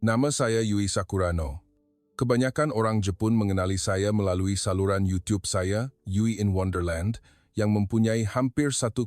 Nama saya Yui Sakurano. Kebanyakan orang Jepun mengenali saya melalui saluran YouTube saya, Yui in Wonderland, yang mempunyai hampir 1,4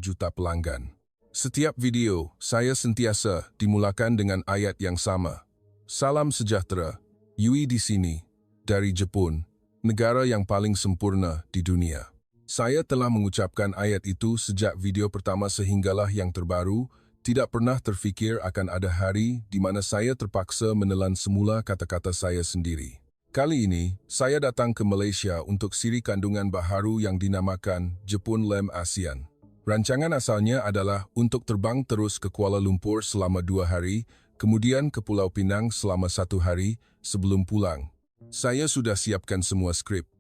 juta pelanggan. Setiap video, saya sentiasa dimulakan dengan ayat yang sama. Salam sejahtera, Yui di sini, dari Jepun, negara yang paling sempurna di dunia. Saya telah mengucapkan ayat itu sejak video pertama sehinggalah yang terbaru. Tidak pernah terfikir akan ada hari di mana saya terpaksa menelan semula kata-kata saya sendiri. Kali ini, saya datang ke Malaysia untuk siri kandungan baharu yang dinamakan Jepun Lem ASEAN. Rancangan asalnya adalah untuk terbang terus ke Kuala Lumpur selama 2 hari, kemudian ke Pulau Pinang selama 1 hari sebelum pulang. Saya sudah siapkan semua skrip.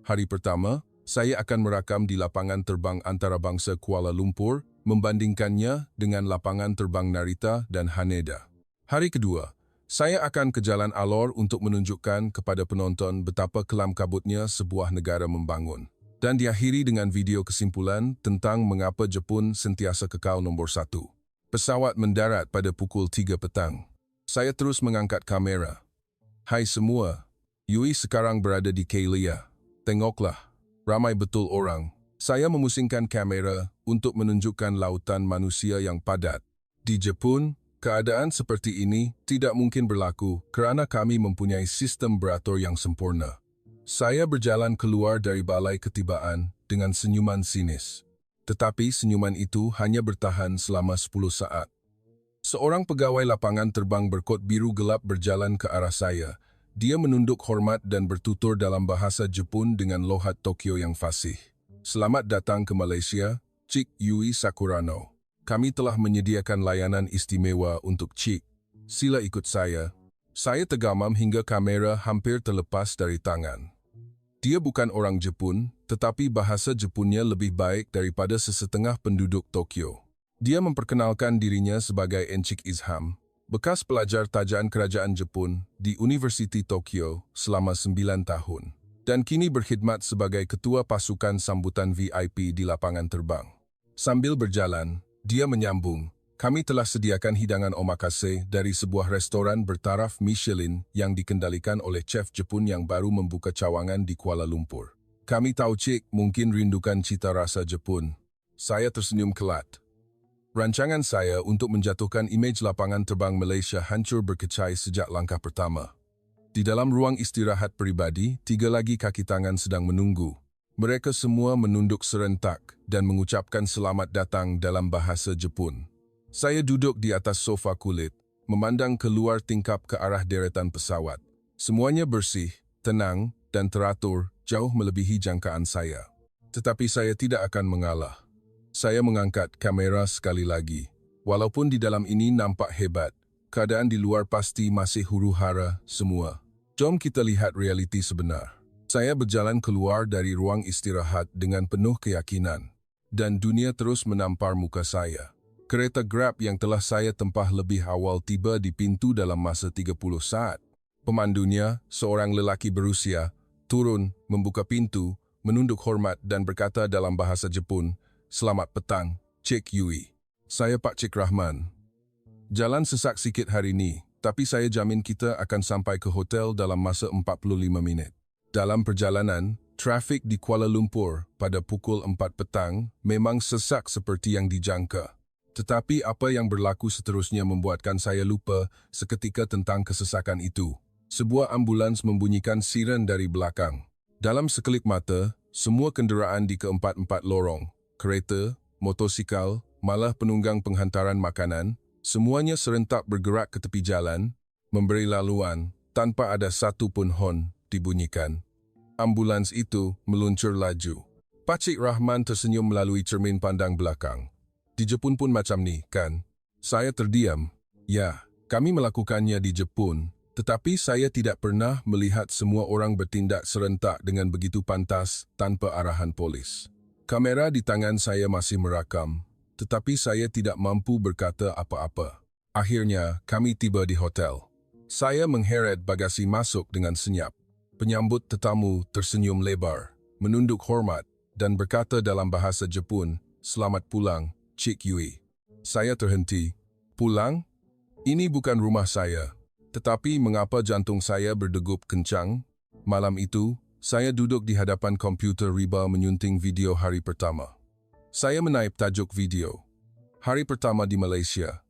Hari pertama, saya akan merakam di lapangan terbang antarabangsa Kuala Lumpur, membandingkannya dengan lapangan terbang Narita dan Haneda. Hari kedua, saya akan ke Jalan Alor untuk menunjukkan kepada penonton betapa kelam kabutnya sebuah negara membangun. Dan diakhiri dengan video kesimpulan tentang mengapa Jepun sentiasa kekal nombor 1. Pesawat mendarat pada pukul 3 petang. Saya terus mengangkat kamera. Hai semua, Yui sekarang berada di Kelia. Tengoklah, ramai betul orang. Saya memusingkan kamera untuk menunjukkan lautan manusia yang padat. Di Jepun, keadaan seperti ini tidak mungkin berlaku kerana kami mempunyai sistem beratur yang sempurna. Saya berjalan keluar dari balai ketibaan dengan senyuman sinis. Tetapi senyuman itu hanya bertahan selama 10 saat. Seorang pegawai lapangan terbang berkot biru gelap berjalan ke arah saya. Dia menunduk hormat dan bertutur dalam bahasa Jepun dengan lohat Tokyo yang fasih. Selamat datang ke Malaysia, Cik Yui Sakurano. Kami telah menyediakan layanan istimewa untuk Cik. Sila ikut saya. Saya tergamam hingga kamera hampir terlepas dari tangan. Dia bukan orang Jepun, tetapi bahasa Jepunnya lebih baik daripada sesetengah penduduk Tokyo. Dia memperkenalkan dirinya sebagai Encik Izham, bekas pelajar tajaan kerajaan Jepun di Universiti Tokyo selama 9 tahun. Dan kini berkhidmat sebagai ketua pasukan sambutan VIP di lapangan terbang. Sambil berjalan, dia menyambung, kami telah sediakan hidangan omakase dari sebuah restoran bertaraf Michelin yang dikendalikan oleh chef Jepun yang baru membuka cawangan di Kuala Lumpur. Kami tahu Cik mungkin rindukan cita rasa Jepun. Saya tersenyum kelat. Rancangan saya untuk menjatuhkan imej lapangan terbang Malaysia hancur berkecai sejak langkah pertama. Di dalam ruang istirahat peribadi, 3 lagi kaki tangan sedang menunggu. Mereka semua menunduk serentak dan mengucapkan selamat datang dalam bahasa Jepun. Saya duduk di atas sofa kulit, memandang keluar tingkap ke arah deretan pesawat. Semuanya bersih, tenang, dan teratur, jauh melebihi jangkaan saya. Tetapi saya tidak akan mengalah. Saya mengangkat kamera sekali lagi. Walaupun di dalam ini nampak hebat, keadaan di luar pasti masih huru-hara semua. Jom kita lihat realiti sebenar. Saya berjalan keluar dari ruang istirahat dengan penuh keyakinan. Dan dunia terus menampar muka saya. Kereta Grab yang telah saya tempah lebih awal tiba di pintu dalam masa 30 saat. Pemandunya, seorang lelaki berusia, turun, membuka pintu, menunduk hormat dan berkata dalam bahasa Jepun, "Selamat petang, Cik Yui. Saya Pak Cik Rahman. Jalan sesak sikit hari ini, tapi saya jamin kita akan sampai ke hotel dalam masa 45 minit. Dalam perjalanan, trafik di Kuala Lumpur pada pukul 4 petang memang sesak seperti yang dijangka. Tetapi apa yang berlaku seterusnya membuatkan saya lupa seketika tentang kesesakan itu. Sebuah ambulans membunyikan siren dari belakang. Dalam sekelip mata, semua kenderaan di keempat-empat lorong, kereta, motosikal, malah penunggang penghantaran makanan, semuanya serentak bergerak ke tepi jalan, memberi laluan tanpa ada satu pun hon dibunyikan. Ambulans itu meluncur laju. Pak Cik Rahman tersenyum melalui cermin pandang belakang. Di Jepun pun macam ni, kan? Saya terdiam. Ya, kami melakukannya di Jepun, tetapi saya tidak pernah melihat semua orang bertindak serentak dengan begitu pantas tanpa arahan polis. Kamera di tangan saya masih merakam. Tetapi saya tidak mampu berkata apa-apa. Akhirnya, kami tiba di hotel. Saya mengheret bagasi masuk dengan senyap. Penyambut tetamu tersenyum lebar, menunduk hormat, dan berkata dalam bahasa Jepun, "Selamat pulang, Cik Yui." Saya terhenti. Pulang? Ini bukan rumah saya. Tetapi mengapa jantung saya berdegup kencang? Malam itu, saya duduk di hadapan komputer riba menyunting video hari pertama. Saya menaip tajuk video. Hari pertama di Malaysia.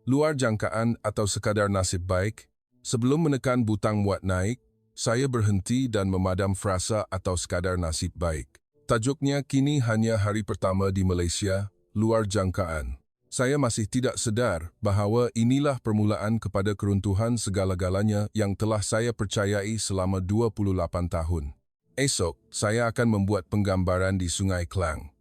Luar jangkaan atau sekadar nasib baik? Sebelum menekan butang muat naik, saya berhenti dan memadam frasa atau sekadar nasib baik. Tajuknya kini hanya hari pertama di Malaysia, luar jangkaan. Saya masih tidak sedar bahawa inilah permulaan kepada keruntuhan segala-galanya yang telah saya percayai selama 28 tahun. Esok, saya akan membuat penggambaran di Sungai Klang.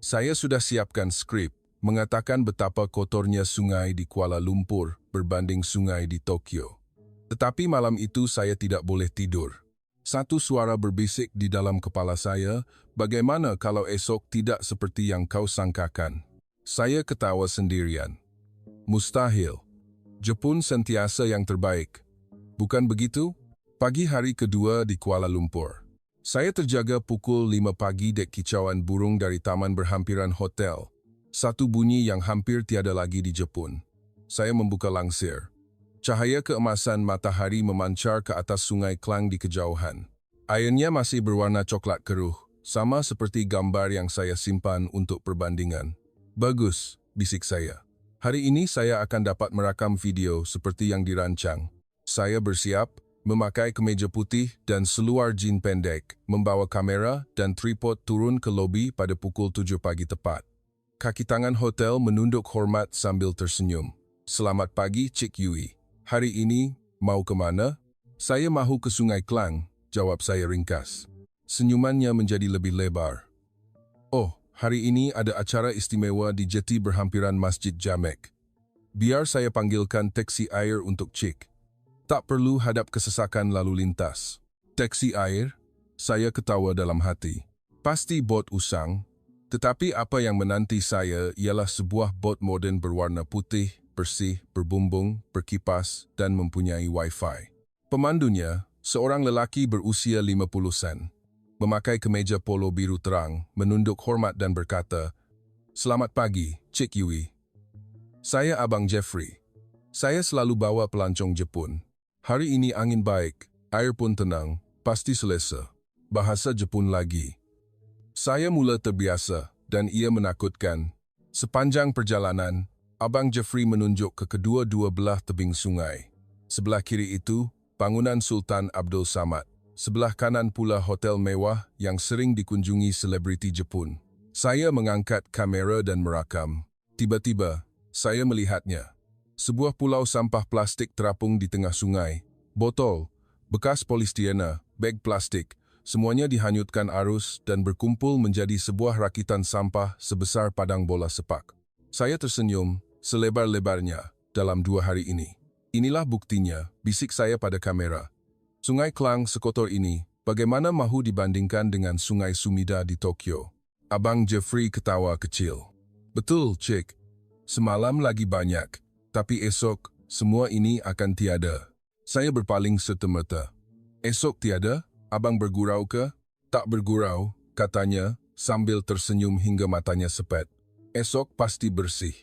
Saya sudah siapkan skrip mengatakan betapa kotornya sungai di Kuala Lumpur berbanding sungai di Tokyo. Tetapi malam itu saya tidak boleh tidur. Satu suara berbisik di dalam kepala saya, bagaimana kalau esok tidak seperti yang kau sangkakan? Saya ketawa sendirian. Mustahil. Jepun sentiasa yang terbaik. Bukan begitu? Pagi hari kedua di Kuala Lumpur. Saya terjaga pukul 5 pagi dek kicauan burung dari taman berhampiran hotel. Satu bunyi yang hampir tiada lagi di Jepun. Saya membuka langsir. Cahaya keemasan matahari memancar ke atas Sungai Klang di kejauhan. Airnya masih berwarna coklat keruh, sama seperti gambar yang saya simpan untuk perbandingan. Bagus, bisik saya. Hari ini saya akan dapat merakam video seperti yang dirancang. Saya bersiap, memakai kemeja putih dan seluar jin pendek, membawa kamera dan tripod turun ke lobi pada pukul 7 pagi tepat. Kaki tangan hotel menunduk hormat sambil tersenyum. Selamat pagi, Cik Yui. Hari ini, mau ke mana? Saya mahu ke Sungai Klang, jawab saya ringkas. Senyumannya menjadi lebih lebar. Oh, hari ini ada acara istimewa di jeti berhampiran Masjid Jamek. Biar saya panggilkan teksi air untuk Cik. Tak perlu hadap kesesakan lalu lintas. Teksi air? Saya ketawa dalam hati. Pasti bot usang. Tetapi apa yang menanti saya ialah sebuah bot moden berwarna putih, bersih, berbumbung, berkipas dan mempunyai wifi. Pemandunya, seorang lelaki berusia 50 sen. Memakai kemeja polo biru terang, menunduk hormat dan berkata, "Selamat pagi, Cik Yui. Saya Abang Jeffrey. Saya selalu bawa pelancong Jepun. Hari ini angin baik, air pun tenang, pasti selesa. Bahasa Jepun lagi." Saya mula terbiasa dan ia menakutkan. Sepanjang perjalanan, Abang Jeffrey menunjuk ke kedua-dua belah tebing sungai. Sebelah kiri itu, bangunan Sultan Abdul Samad. Sebelah kanan pula hotel mewah yang sering dikunjungi selebriti Jepun. Saya mengangkat kamera dan merakam. Tiba-tiba, saya melihatnya. Sebuah pulau sampah plastik terapung di tengah sungai. Botol, bekas polistiena, beg plastik, semuanya dihanyutkan arus dan berkumpul menjadi sebuah rakitan sampah sebesar padang bola sepak. Saya tersenyum selebar-lebarnya dalam 2 hari ini. Inilah buktinya, bisik saya pada kamera. Sungai Klang sekotor ini, bagaimana mahu dibandingkan dengan Sungai Sumida di Tokyo? Abang Jeffrey ketawa kecil. Betul, Cik. Semalam lagi banyak, tapi esok semua ini akan tiada. Saya berpaling serta-merta. Esok tiada? Abang bergurau ke? Tak bergurau, katanya, sambil tersenyum hingga matanya sepet. Esok pasti bersih.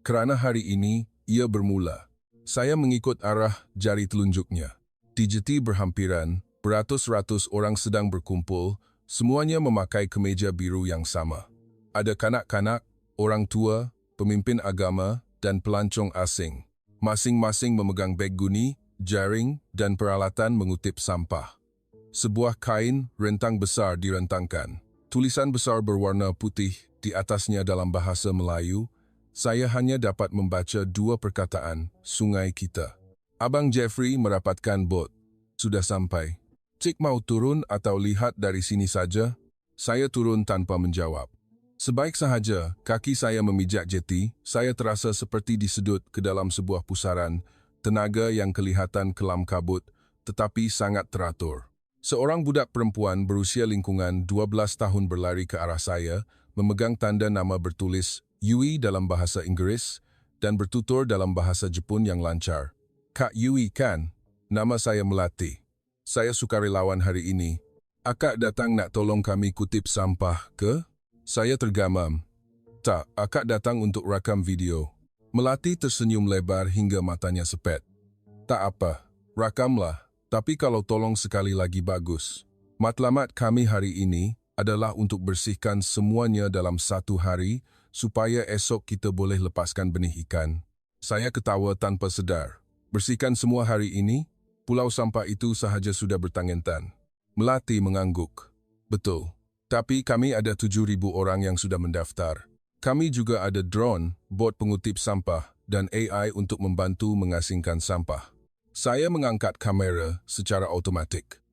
Kerana hari ini, ia bermula. Saya mengikut arah jari telunjuknya. Di jeti berhampiran, beratus-ratus orang sedang berkumpul, semuanya memakai kemeja biru yang sama. Ada kanak-kanak, orang tua, pemimpin agama, dan pelancong asing. Masing-masing memegang beg guni, jaring, dan peralatan mengutip sampah. Sebuah kain rentang besar direntangkan. Tulisan besar berwarna putih di atasnya dalam bahasa Melayu. Saya hanya dapat membaca 2 perkataan, sungai kita. Abang Jeffrey merapatkan bot. Sudah sampai. Cik mau turun atau lihat dari sini saja? Saya turun tanpa menjawab. Sebaik sahaja kaki saya memijak jeti, saya terasa seperti disedut ke dalam sebuah pusaran, tenaga yang kelihatan kelam kabut, tetapi sangat teratur. Seorang budak perempuan berusia lingkungan 12 tahun berlari ke arah saya, memegang tanda nama bertulis Yui dalam bahasa Inggris dan bertutur dalam bahasa Jepun yang lancar. "Kak Yui kan? Nama saya Melati. Saya sukarelawan hari ini. Akak datang nak tolong kami kutip sampah ke?" Saya tergamam. "Tak, akak datang untuk rakam video." Melati tersenyum lebar hingga matanya sepet. Tak apa, rakamlah, tapi kalau tolong sekali lagi bagus. Matlamat kami hari ini adalah untuk bersihkan semuanya dalam 1 hari supaya esok kita boleh lepaskan benih ikan. Saya ketawa tanpa sedar. Bersihkan semua hari ini? Pulau sampah itu sahaja sudah bertangentan. Melati mengangguk. Betul. Tapi kami ada 7.000 orang yang sudah mendaftar. Kami juga ada drone, bot pengutip sampah, dan AI untuk membantu mengasingkan sampah. Saya mengangkat kamera secara otomatik.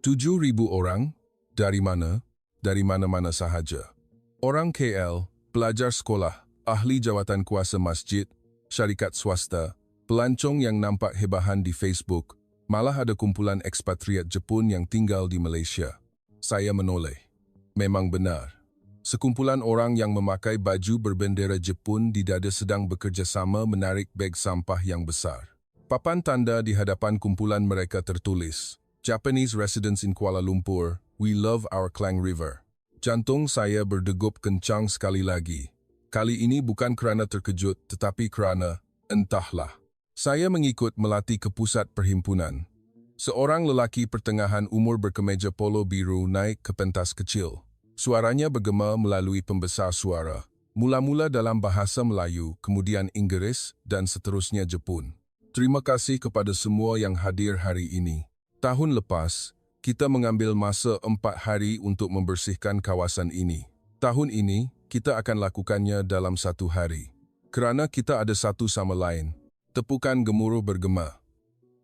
7.000 orang? Dari mana? Dari mana-mana sahaja. Orang KL, pelajar sekolah, ahli jawatan kuasa masjid, syarikat swasta, pelancong yang nampak hebahan di Facebook, malah ada kumpulan ekspatriat Jepun yang tinggal di Malaysia. Saya menoleh. Memang benar. Sekumpulan orang yang memakai baju berbendera Jepun di dada sedang bekerja sama menarik beg sampah yang besar. Papan tanda di hadapan kumpulan mereka tertulis, Japanese residents in Kuala Lumpur, we love our Klang River. Jantung saya berdegup kencang sekali lagi. Kali ini bukan kerana terkejut, tetapi kerana, entahlah. Saya mengikut Melati ke pusat perhimpunan. Seorang lelaki pertengahan umur berkemeja polo biru naik ke pentas kecil. Suaranya bergema melalui pembesar suara. Mula-mula dalam bahasa Melayu, kemudian Inggeris, dan seterusnya Jepun. Terima kasih kepada semua yang hadir hari ini. Tahun lepas, kita mengambil masa 4 hari untuk membersihkan kawasan ini. Tahun ini, kita akan lakukannya dalam 1 hari. Kerana kita ada satu sama lain. Tepukan gemuruh bergema.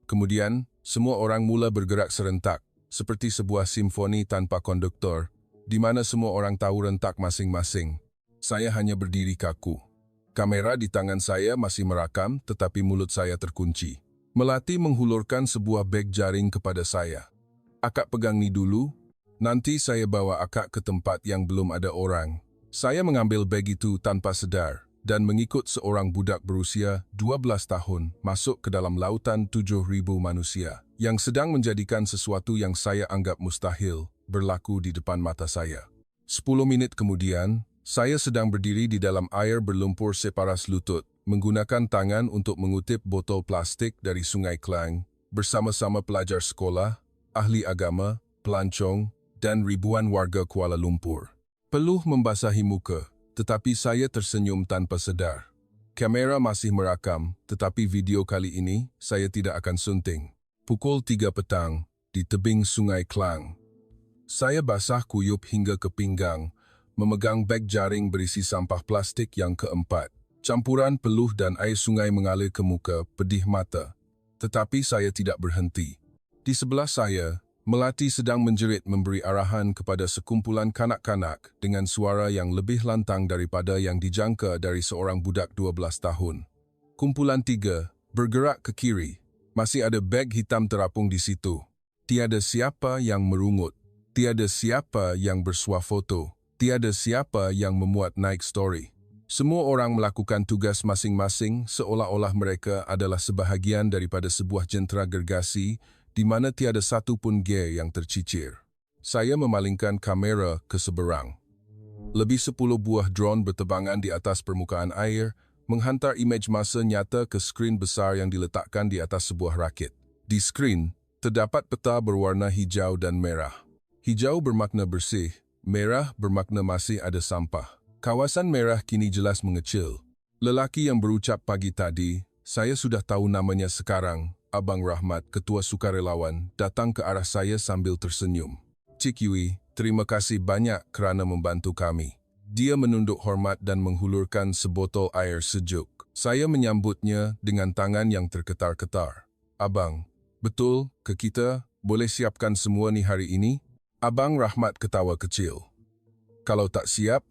Kemudian, semua orang mula bergerak serentak, seperti sebuah simfoni tanpa konduktor, di mana semua orang tahu rentak masing-masing. Saya hanya berdiri kaku. Kamera di tangan saya masih merakam, tetapi mulut saya terkunci. Melati menghulurkan sebuah beg jaring kepada saya. Akak pegang ni dulu, nanti saya bawa akak ke tempat yang belum ada orang. Saya mengambil beg itu tanpa sedar, dan mengikut seorang budak berusia 12 tahun masuk ke dalam lautan 7.000 manusia, yang sedang menjadikan sesuatu yang saya anggap mustahil berlaku di depan mata saya. 10 minit kemudian, saya sedang berdiri di dalam air berlumpur separas lutut, menggunakan tangan untuk mengutip botol plastik dari Sungai Klang, bersama-sama pelajar sekolah, ahli agama, pelancong, dan ribuan warga Kuala Lumpur. Peluh membasahi muka, tetapi saya tersenyum tanpa sedar. Kamera masih merakam, tetapi video kali ini saya tidak akan sunting. Pukul 3 petang, di tebing Sungai Klang. Saya basah kuyup hingga ke pinggang, memegang beg jaring berisi sampah plastik yang keempat. Campuran peluh dan air sungai mengalir ke muka, pedih mata. Tetapi saya tidak berhenti. Di sebelah saya, Melati sedang menjerit memberi arahan kepada sekumpulan kanak-kanak dengan suara yang lebih lantang daripada yang dijangka dari seorang budak 12 tahun. Kumpulan 3 bergerak ke kiri. Masih ada beg hitam terapung di situ. Tiada siapa yang merungut. Tiada siapa yang bersuah foto. Tiada siapa yang memuat naik story. Semua orang melakukan tugas masing-masing seolah-olah mereka adalah sebahagian daripada sebuah jentera gergasi di mana tiada satu pun gear yang tercicir. Saya memalingkan kamera ke seberang. Lebih 10 buah drone bertebangan di atas permukaan air, menghantar imej masa nyata ke skrin besar yang diletakkan di atas sebuah rakit. Di skrin, terdapat peta berwarna hijau dan merah. Hijau bermakna bersih, merah bermakna masih ada sampah. Kawasan merah kini jelas mengecil. Lelaki yang berucap pagi tadi, saya sudah tahu namanya sekarang, Abang Rahmat, ketua sukarelawan, datang ke arah saya sambil tersenyum. Cik Yui, terima kasih banyak kerana membantu kami. Dia menunduk hormat dan menghulurkan sebotol air sejuk. Saya menyambutnya dengan tangan yang terketar-ketar. Abang, betul ke kita boleh siapkan semua ni hari ini? Abang Rahmat ketawa kecil. Kalau tak siap,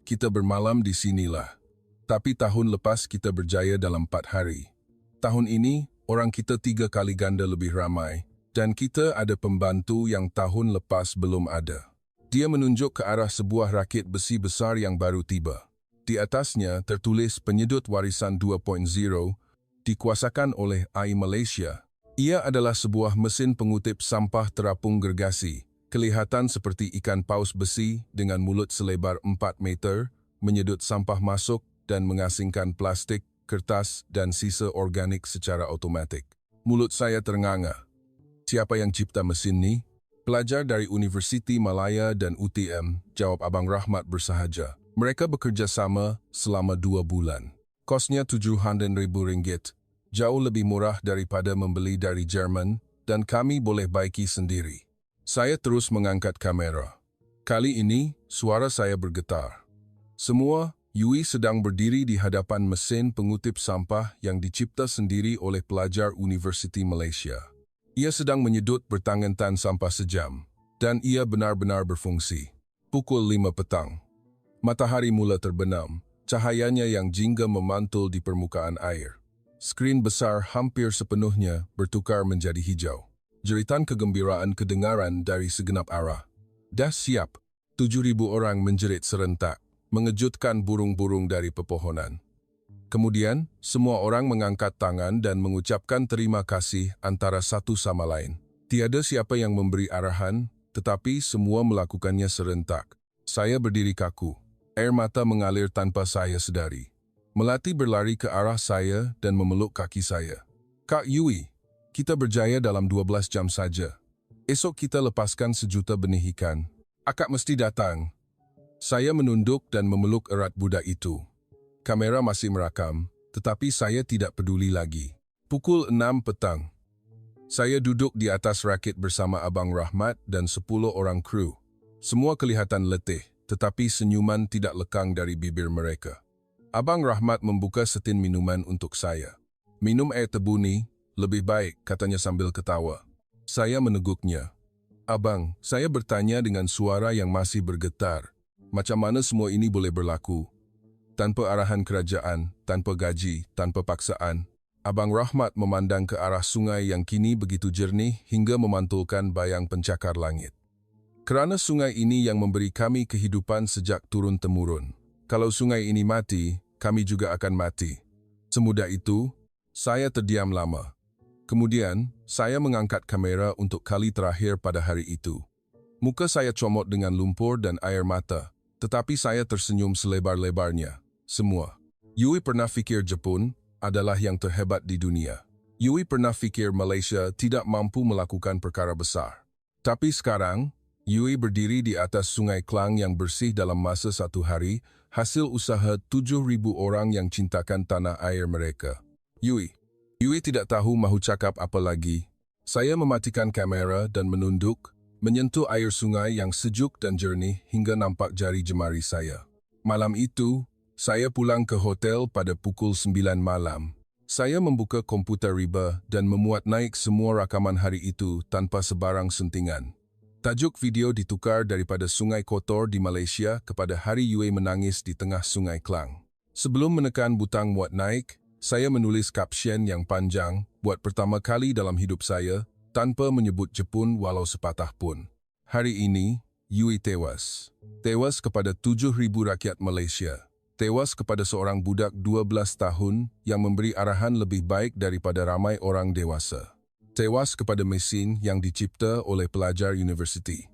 kita bermalam di sinilah. Tapi tahun lepas kita berjaya dalam 4 hari. Tahun ini, orang kita 3 kali ganda lebih ramai. Dan kita ada pembantu yang tahun lepas belum ada. Dia menunjuk ke arah sebuah rakit besi besar yang baru tiba. Di atasnya tertulis penyedut warisan 2.0, dikuasakan oleh AI Malaysia. Ia adalah sebuah mesin pengutip sampah terapung gergasi. Kelihatan seperti ikan paus besi dengan mulut selebar 4 meter, menyedut sampah masuk dan mengasingkan plastik, kertas dan sisa organik secara otomatik. Mulut saya ternganga. Siapa yang cipta mesin ni? Pelajar dari Universiti Malaya dan UTM, jawab Abang Rahmat bersahaja. Mereka bekerja sama selama 2 bulan. Kosnya RM700,000, jauh lebih murah daripada membeli dari Jerman dan kami boleh baiki sendiri. Saya terus mengangkat kamera. Kali ini, suara saya bergetar. Semua, Yui sedang berdiri di hadapan mesin pengutip sampah yang dicipta sendiri oleh pelajar Universiti Malaysia. Ia sedang menyedut bertangan sampah sejam, dan ia benar-benar berfungsi. Pukul 5 petang. Matahari mula terbenam, cahayanya yang jingga memantul di permukaan air. Skrin besar hampir sepenuhnya bertukar menjadi hijau. Jeritan kegembiraan kedengaran dari segenap arah. Dah siap, 7,000 orang menjerit serentak, mengejutkan burung-burung dari pepohonan. Kemudian, semua orang mengangkat tangan dan mengucapkan terima kasih antara satu sama lain. Tiada siapa yang memberi arahan, tetapi semua melakukannya serentak. Saya berdiri kaku. Air mata mengalir tanpa saya sedari. Melati berlari ke arah saya dan memeluk kaki saya. Kak Yui, kita berjaya dalam 12 jam saja. Esok kita lepaskan 1 juta benih ikan. Akak mesti datang. Saya menunduk dan memeluk erat budak itu. Kamera masih merakam, tetapi saya tidak peduli lagi. Pukul 6 petang. Saya duduk di atas rakit bersama Abang Rahmat dan 10 orang kru. Semua kelihatan letih, tetapi senyuman tidak lekang dari bibir mereka. Abang Rahmat membuka setin minuman untuk saya. Minum air tebu ni, lebih baik, katanya sambil ketawa. Saya meneguknya. Abang, saya bertanya dengan suara yang masih bergetar. Macam mana semua ini boleh berlaku? Tanpa arahan kerajaan, tanpa gaji, tanpa paksaan, Abang Rahmat memandang ke arah sungai yang kini begitu jernih hingga memantulkan bayang pencakar langit. Kerana sungai ini yang memberi kami kehidupan sejak turun-temurun. Kalau sungai ini mati, kami juga akan mati. Semudah itu, saya terdiam lama. Kemudian, saya mengangkat kamera untuk kali terakhir pada hari itu. Muka saya comot dengan lumpur dan air mata, tetapi saya tersenyum selebar-lebarnya. Semua. Yui pernah fikir Jepun adalah yang terhebat di dunia. Yui pernah fikir Malaysia tidak mampu melakukan perkara besar. Tapi sekarang, Yui berdiri di atas Sungai Klang yang bersih dalam masa 1 hari, hasil usaha 7,000 orang yang cintakan tanah air mereka. Yui tidak tahu mahu cakap apa lagi. Saya mematikan kamera dan menunduk, menyentuh air sungai yang sejuk dan jernih hingga nampak jari jemari saya. Malam itu, saya pulang ke hotel pada pukul 9 malam. Saya membuka komputer riba dan memuat naik semua rakaman hari itu tanpa sebarang sentingan. Tajuk video ditukar daripada sungai kotor di Malaysia kepada hari Yui menangis di tengah Sungai Klang. Sebelum menekan butang muat naik, saya menulis kapsian yang panjang buat pertama kali dalam hidup saya tanpa menyebut Jepun walau sepatah pun. Hari ini, Yui tewas. Tewas kepada 7,000 rakyat Malaysia. Tewas kepada seorang budak 12 tahun yang memberi arahan lebih baik daripada ramai orang dewasa. Tewas kepada mesin yang dicipta oleh pelajar universiti.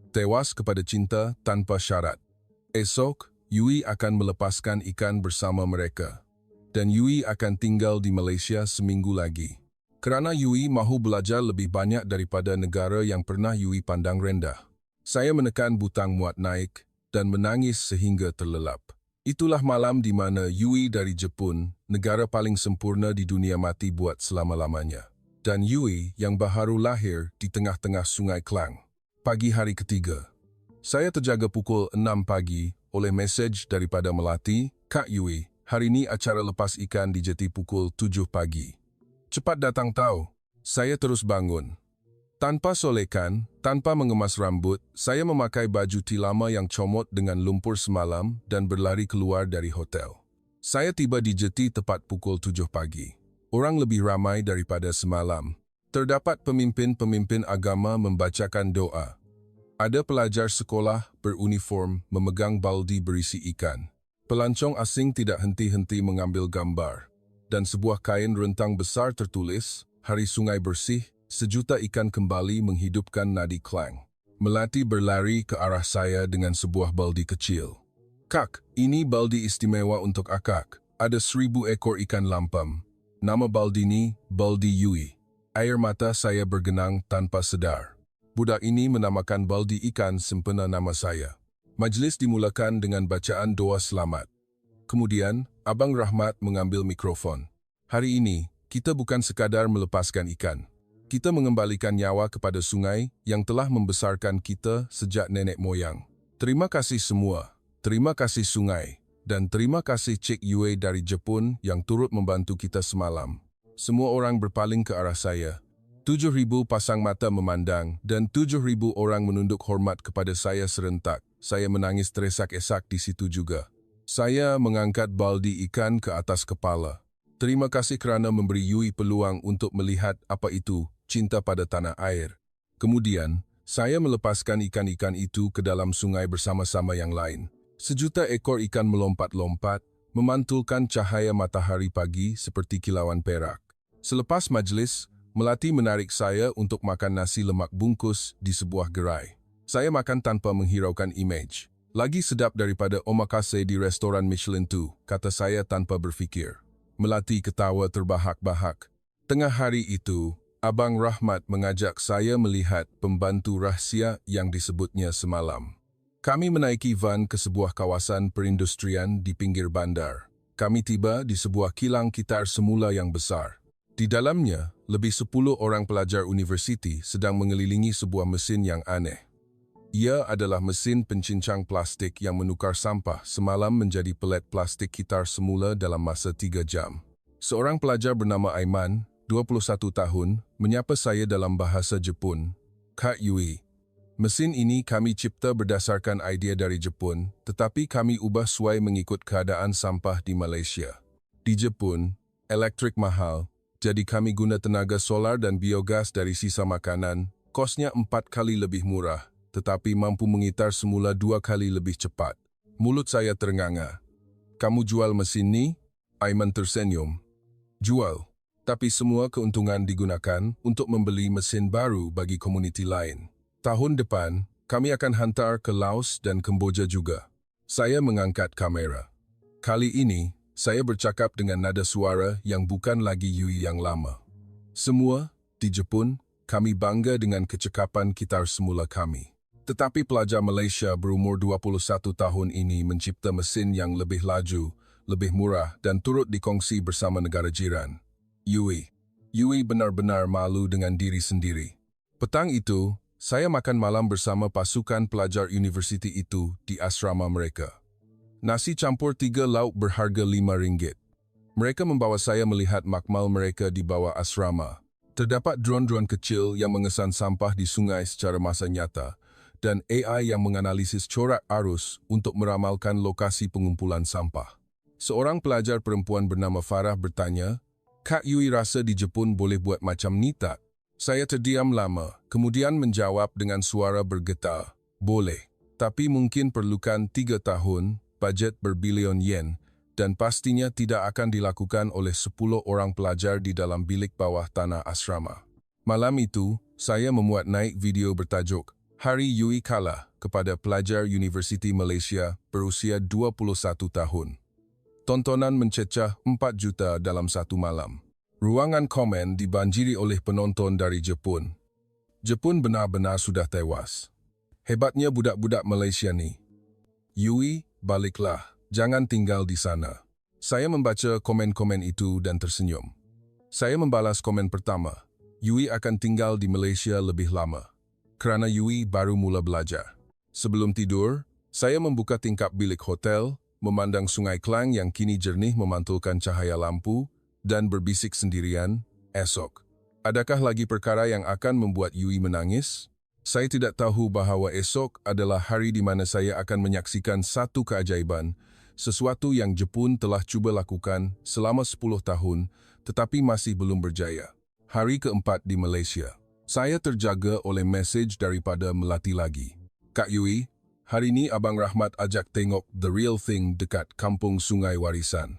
Tewas kepada cinta tanpa syarat. Esok, Yui akan melepaskan ikan bersama mereka. Dan Yui akan tinggal di Malaysia seminggu lagi. Kerana Yui mahu belajar lebih banyak daripada negara yang pernah Yui pandang rendah. Saya menekan butang muat naik dan menangis sehingga terlelap. Itulah malam di mana Yui dari Jepun, negara paling sempurna di dunia mati buat selama-lamanya. Dan Yui yang baharu lahir di tengah-tengah Sungai Klang. Pagi hari ketiga. Saya terjaga pukul 6 pagi oleh mesej daripada Melati, Kak Yui, hari ini acara lepas ikan di jeti pukul 7 pagi. Cepat datang tahu. Saya terus bangun. Tanpa solekan, tanpa mengemas rambut, saya memakai baju tilama yang comot dengan lumpur semalam dan berlari keluar dari hotel. Saya tiba di jeti tepat pukul 7 pagi. Orang lebih ramai daripada semalam. Terdapat pemimpin-pemimpin agama membacakan doa. Ada pelajar sekolah beruniform memegang baldi berisi ikan. Pelancong asing tidak henti-henti mengambil gambar. Dan sebuah kain rentang besar tertulis, Hari Sungai Bersih, 1 juta ikan kembali menghidupkan nadi Klang. Melati berlari ke arah saya dengan sebuah baldi kecil. Kak, ini baldi istimewa untuk akak. Ada 1,000 ekor ikan lampam. Nama baldi ni, Baldi Yui. Air mata saya bergenang tanpa sedar. Budak ini menamakan baldi ikan sempena nama saya. Majlis dimulakan dengan bacaan doa selamat. Kemudian, Abang Rahmat mengambil mikrofon. Hari ini, kita bukan sekadar melepaskan ikan. Kita mengembalikan nyawa kepada sungai yang telah membesarkan kita sejak nenek moyang. Terima kasih semua. Terima kasih sungai. Dan terima kasih Cik Yue dari Jepun yang turut membantu kita semalam. Semua orang berpaling ke arah saya. 7,000 pasang mata memandang dan 7,000 orang menunduk hormat kepada saya serentak. Saya menangis teresak-esak di situ juga. Saya mengangkat baldi ikan ke atas kepala. Terima kasih kerana memberi Yui peluang untuk melihat apa itu cinta pada tanah air. Kemudian, saya melepaskan ikan-ikan itu ke dalam sungai bersama-sama yang lain. Sejuta ekor ikan melompat-lompat, memantulkan cahaya matahari pagi seperti kilauan perak. Selepas majlis, Melati menarik saya untuk makan nasi lemak bungkus di sebuah gerai. Saya makan tanpa menghiraukan imej. Lagi sedap daripada omakase di restoran Michelin tu, kata saya tanpa berfikir. Melati ketawa terbahak-bahak. Tengah hari itu, Abang Rahmat mengajak saya melihat pembantu rahsia yang disebutnya semalam. Kami menaiki van ke sebuah kawasan perindustrian di pinggir bandar. Kami tiba di sebuah kilang gitar semula yang besar. Di dalamnya, lebih 10 orang pelajar universiti sedang mengelilingi sebuah mesin yang aneh. Ia adalah mesin pencincang plastik yang menukar sampah semalam menjadi pelet plastik gitar semula dalam masa 3 jam. Seorang pelajar bernama Aiman, 21 tahun, menyapa saya dalam bahasa Jepun. Kak Yui, mesin ini kami cipta berdasarkan idea dari Jepun, tetapi kami ubah sesuai mengikut keadaan sampah di Malaysia. Di Jepun, elektrik mahal. Jadi kami guna tenaga solar dan biogas dari sisa makanan, kosnya 4 kali lebih murah, tetapi mampu mengitar semula 2 kali lebih cepat. Mulut saya terenganga. Kamu jual mesin ni? Aiman tersenyum. Jual. Tapi semua keuntungan digunakan untuk membeli mesin baru bagi komuniti lain. Tahun depan, kami akan hantar ke Laos dan Kemboja juga. Saya mengangkat kamera. Kali ini, saya bercakap dengan nada suara yang bukan lagi Yui yang lama. Semua, di Jepun, kami bangga dengan kecekapan gitar semula kami. Tetapi pelajar Malaysia berumur 21 tahun ini mencipta mesin yang lebih laju, lebih murah dan turut dikongsi bersama negara jiran. Yui benar-benar malu dengan diri sendiri. Petang itu, saya makan malam bersama pasukan pelajar universiti itu di asrama mereka. Nasi campur 3 lauk berharga RM5. Mereka membawa saya melihat makmal mereka di bawah asrama. Terdapat drone-drone kecil yang mengesan sampah di sungai secara masa nyata dan AI yang menganalisis corak arus untuk meramalkan lokasi pengumpulan sampah. Seorang pelajar perempuan bernama Farah bertanya, Kak Yui rasa di Jepun boleh buat macam ni tak? Saya terdiam lama, kemudian menjawab dengan suara bergetar, boleh. Tapi mungkin perlukan 3 tahun, bajet berbilion yen, dan pastinya tidak akan dilakukan oleh 10 orang pelajar di dalam bilik bawah tanah asrama. Malam itu, saya memuat naik video bertajuk Hari Yui Kalah kepada pelajar Universiti Malaysia berusia 21 tahun. Tontonan mencecah 4 juta dalam satu malam. Ruangan komen dibanjiri oleh penonton dari Jepun. Jepun benar-benar sudah tewas. Hebatnya budak-budak Malaysia ni. Yui, baliklah, jangan tinggal di sana. Saya membaca komen-komen itu dan tersenyum. Saya membalas komen pertama, Yui akan tinggal di Malaysia lebih lama, kerana Yui baru mula belajar. Sebelum tidur, saya membuka tingkap bilik hotel, memandang sungai Klang yang kini jernih memantulkan cahaya lampu, dan berbisik sendirian, esok. Adakah lagi perkara yang akan membuat Yui menangis? Saya tidak tahu bahawa esok adalah hari di mana saya akan menyaksikan satu keajaiban, sesuatu yang Jepun telah cuba lakukan selama 10 tahun, tetapi masih belum berjaya. Hari keempat di Malaysia. Saya terjaga oleh mesej daripada Melati lagi. Kak Yui, hari ini Abang Rahmat ajak tengok The Real Thing dekat Kampung Sungai Warisan.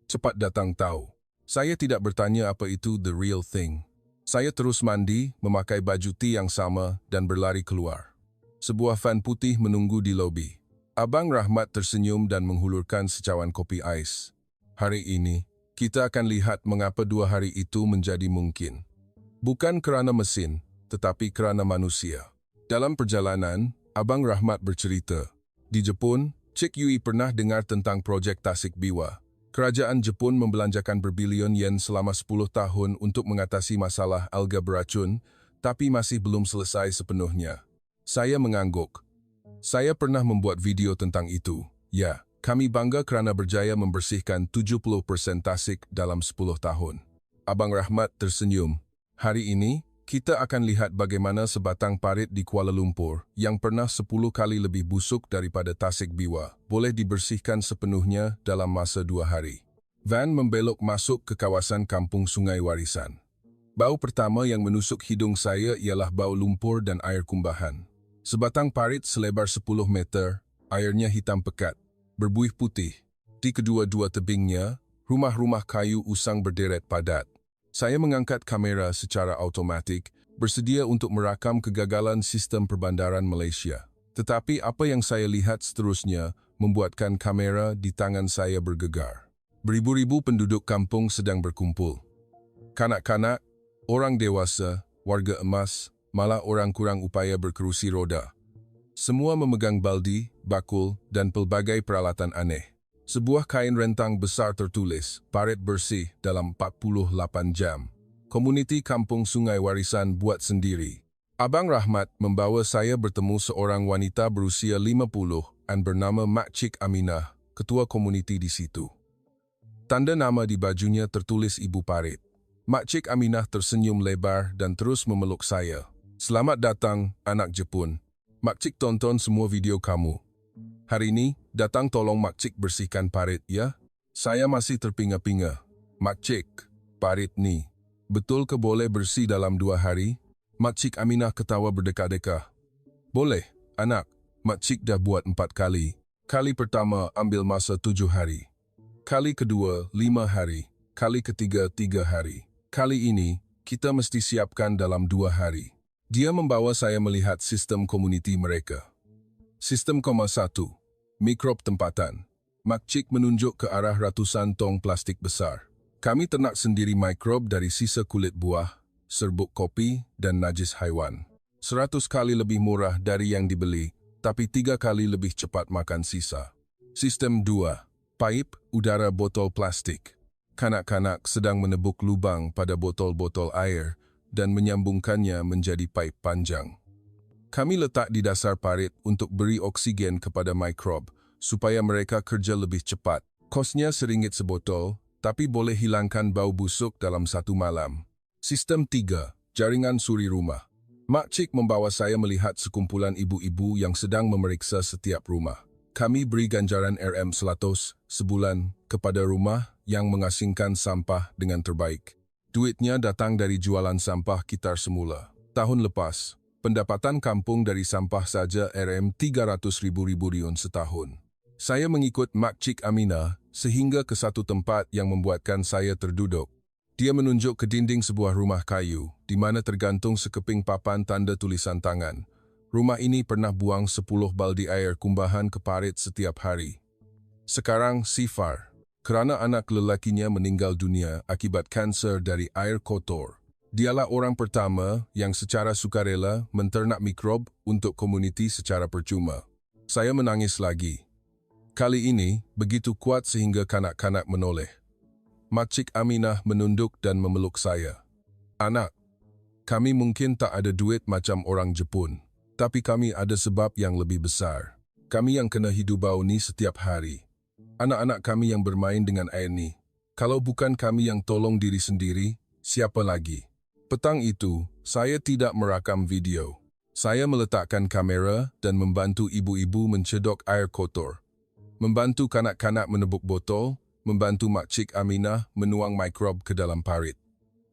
Cepat datang tahu. Saya tidak bertanya apa itu The Real Thing. Saya terus mandi, memakai baju ti yang sama dan berlari keluar. Sebuah van putih menunggu di lobi. Abang Rahmat tersenyum dan menghulurkan secawan kopi ais. Hari ini, kita akan lihat mengapa 2 hari itu menjadi mungkin. Bukan kerana mesin, tetapi kerana manusia. Dalam perjalanan, Abang Rahmat bercerita, di Jepun, Cik Yui pernah dengar tentang projek Tasik Biwa. Kerajaan Jepun membelanjakan berbilion yen selama 10 tahun untuk mengatasi masalah alga beracun, tapi masih belum selesai sepenuhnya. Saya mengangguk. Saya pernah membuat video tentang itu. Ya, kami bangga kerana berjaya membersihkan 70% Tasik dalam 10 tahun. Abang Rahmat tersenyum. Hari ini, kita akan lihat bagaimana sebatang parit di Kuala Lumpur yang pernah 10 kali lebih busuk daripada Tasik Biwa boleh dibersihkan sepenuhnya dalam masa 2 hari. Van membelok masuk ke kawasan Kampung Sungai Warisan. Bau pertama yang menusuk hidung saya ialah bau lumpur dan air kumbahan. Sebatang parit selebar 10 meter, airnya hitam pekat, berbuih putih. Di kedua-dua tebingnya, rumah-rumah kayu usang berderet padat. Saya mengangkat kamera secara automatik, bersedia untuk merakam kegagalan sistem perbandaran Malaysia. Tetapi apa yang saya lihat seterusnya membuatkan kamera di tangan saya bergegar. Beribu-ribu penduduk kampung sedang berkumpul. Kanak-kanak, orang dewasa, warga emas, malah orang kurang upaya berkerusi roda. Semua memegang baldi, bakul, dan pelbagai peralatan aneh. Sebuah kain rentang besar tertulis, parit bersih dalam 48 jam. Komuniti Kampung Sungai Warisan buat sendiri. Abang Rahmat membawa saya bertemu seorang wanita berusia 50-an bernama Mak Cik Aminah, ketua komuniti di situ. Tanda nama di bajunya tertulis Ibu Parit. Mak Cik Aminah tersenyum lebar dan terus memeluk saya. Selamat datang, anak Jepun. Mak Cik tonton semua video kamu. Hari ini, datang tolong Mak Cik bersihkan parit, ya? Saya masih terpinga-pinga. Mak Cik, parit ni, betul ke boleh bersih dalam 2 hari? Mak Cik Aminah ketawa berdeka-deka. Boleh, anak. Mak Cik dah buat 4 kali. Kali pertama ambil masa 7 hari. Kali kedua 5 hari. Kali ketiga 3 hari. Kali ini, kita mesti siapkan dalam 2 hari. Dia membawa saya melihat sistem komuniti mereka. Sistem 1. Mikrob tempatan. Mak Cik menunjuk ke arah ratusan tong plastik besar. Kami ternak sendiri mikrob dari sisa kulit buah, serbuk kopi, dan najis haiwan. 100 kali lebih murah dari yang dibeli, tapi 3 kali lebih cepat makan sisa. Sistem 2. Paip udara botol plastik. Kanak-kanak sedang menebuk lubang pada botol-botol air dan menyambungkannya menjadi paip panjang. Kami letak di dasar parit untuk beri oksigen kepada mikrob supaya mereka kerja lebih cepat. Kosnya RM1 sebotol, tapi boleh hilangkan bau busuk dalam 1 malam. Sistem 3. Jaringan suri rumah. Mak Cik membawa saya melihat sekumpulan ibu-ibu yang sedang memeriksa setiap rumah. Kami beri ganjaran RM100 sebulan kepada rumah yang mengasingkan sampah dengan terbaik. Duitnya datang dari jualan sampah kitar semula. Tahun lepas, pendapatan kampung dari sampah saja RM300.000 setahun. Saya mengikut Mak Cik Aminah sehingga ke satu tempat yang membuatkan saya terduduk. Dia menunjuk ke dinding sebuah rumah kayu, di mana tergantung sekeping papan tanda tulisan tangan. Rumah ini pernah buang 10 baldi air kumbahan ke parit setiap hari. Sekarang sifar. Kerana anak lelakinya meninggal dunia akibat kanser dari air kotor. Dialah orang pertama yang secara sukarela menternak mikrob untuk komuniti secara percuma. Saya menangis lagi. Kali ini begitu kuat sehingga kanak-kanak menoleh. Mak Cik Aminah menunduk dan memeluk saya. Anak, kami mungkin tak ada duit macam orang Jepun, tapi kami ada sebab yang lebih besar. Kami yang kena hidup bau ni setiap hari. Anak-anak kami yang bermain dengan air ni. Kalau bukan kami yang tolong diri sendiri, siapa lagi? Petang itu, saya tidak merakam video. Saya meletakkan kamera dan membantu ibu-ibu mencedok air kotor. Membantu kanak-kanak menebuk botol, membantu Mak Cik Aminah menuang mikrob ke dalam parit.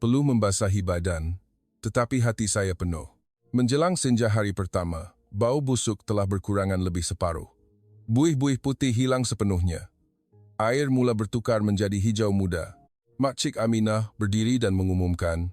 Perlu membasahi badan, tetapi hati saya penuh. Menjelang senja hari pertama, bau busuk telah berkurangan lebih separuh. Buih-buih putih hilang sepenuhnya. Air mula bertukar menjadi hijau muda. Mak Cik Aminah berdiri dan mengumumkan,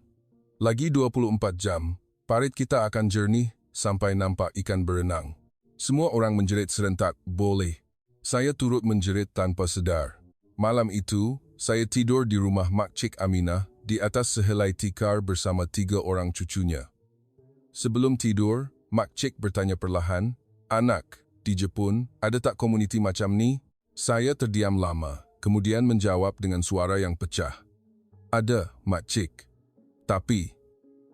lagi 24 jam, parit kita akan jernih sampai nampak ikan berenang. Semua orang menjerit serentak, boleh. Saya turut menjerit tanpa sedar. Malam itu, saya tidur di rumah Mak Cik Aminah di atas sehelai tikar bersama 3 orang cucunya. Sebelum tidur, Mak Cik bertanya perlahan, "Anak, di Jepun, ada tak komuniti macam ni?" Saya terdiam lama, kemudian menjawab dengan suara yang pecah. "Ada, Mak Cik. Tapi,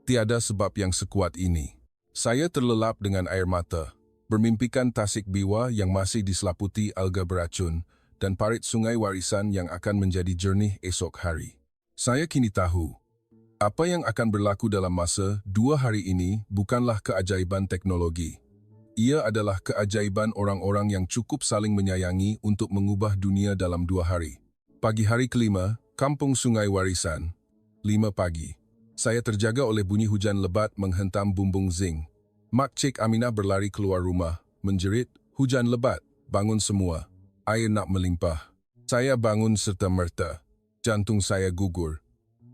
tiada sebab yang sekuat ini." Saya terlelap dengan air mata, bermimpikan tasik biwa yang masih diselaputi alga beracun dan parit sungai warisan yang akan menjadi jernih esok hari. Saya kini tahu, apa yang akan berlaku dalam masa 2 hari ini bukanlah keajaiban teknologi. Ia adalah keajaiban orang-orang yang cukup saling menyayangi untuk mengubah dunia dalam 2 hari. Pagi hari kelima, Kampung Sungai Warisan. 5 pagi. Saya terjaga oleh bunyi hujan lebat menghentam bumbung zinc. Mak Cik Aminah berlari keluar rumah, menjerit, "Hujan lebat, bangun semua. Air nak melimpah." Saya bangun serta-merta. Jantung saya gugur.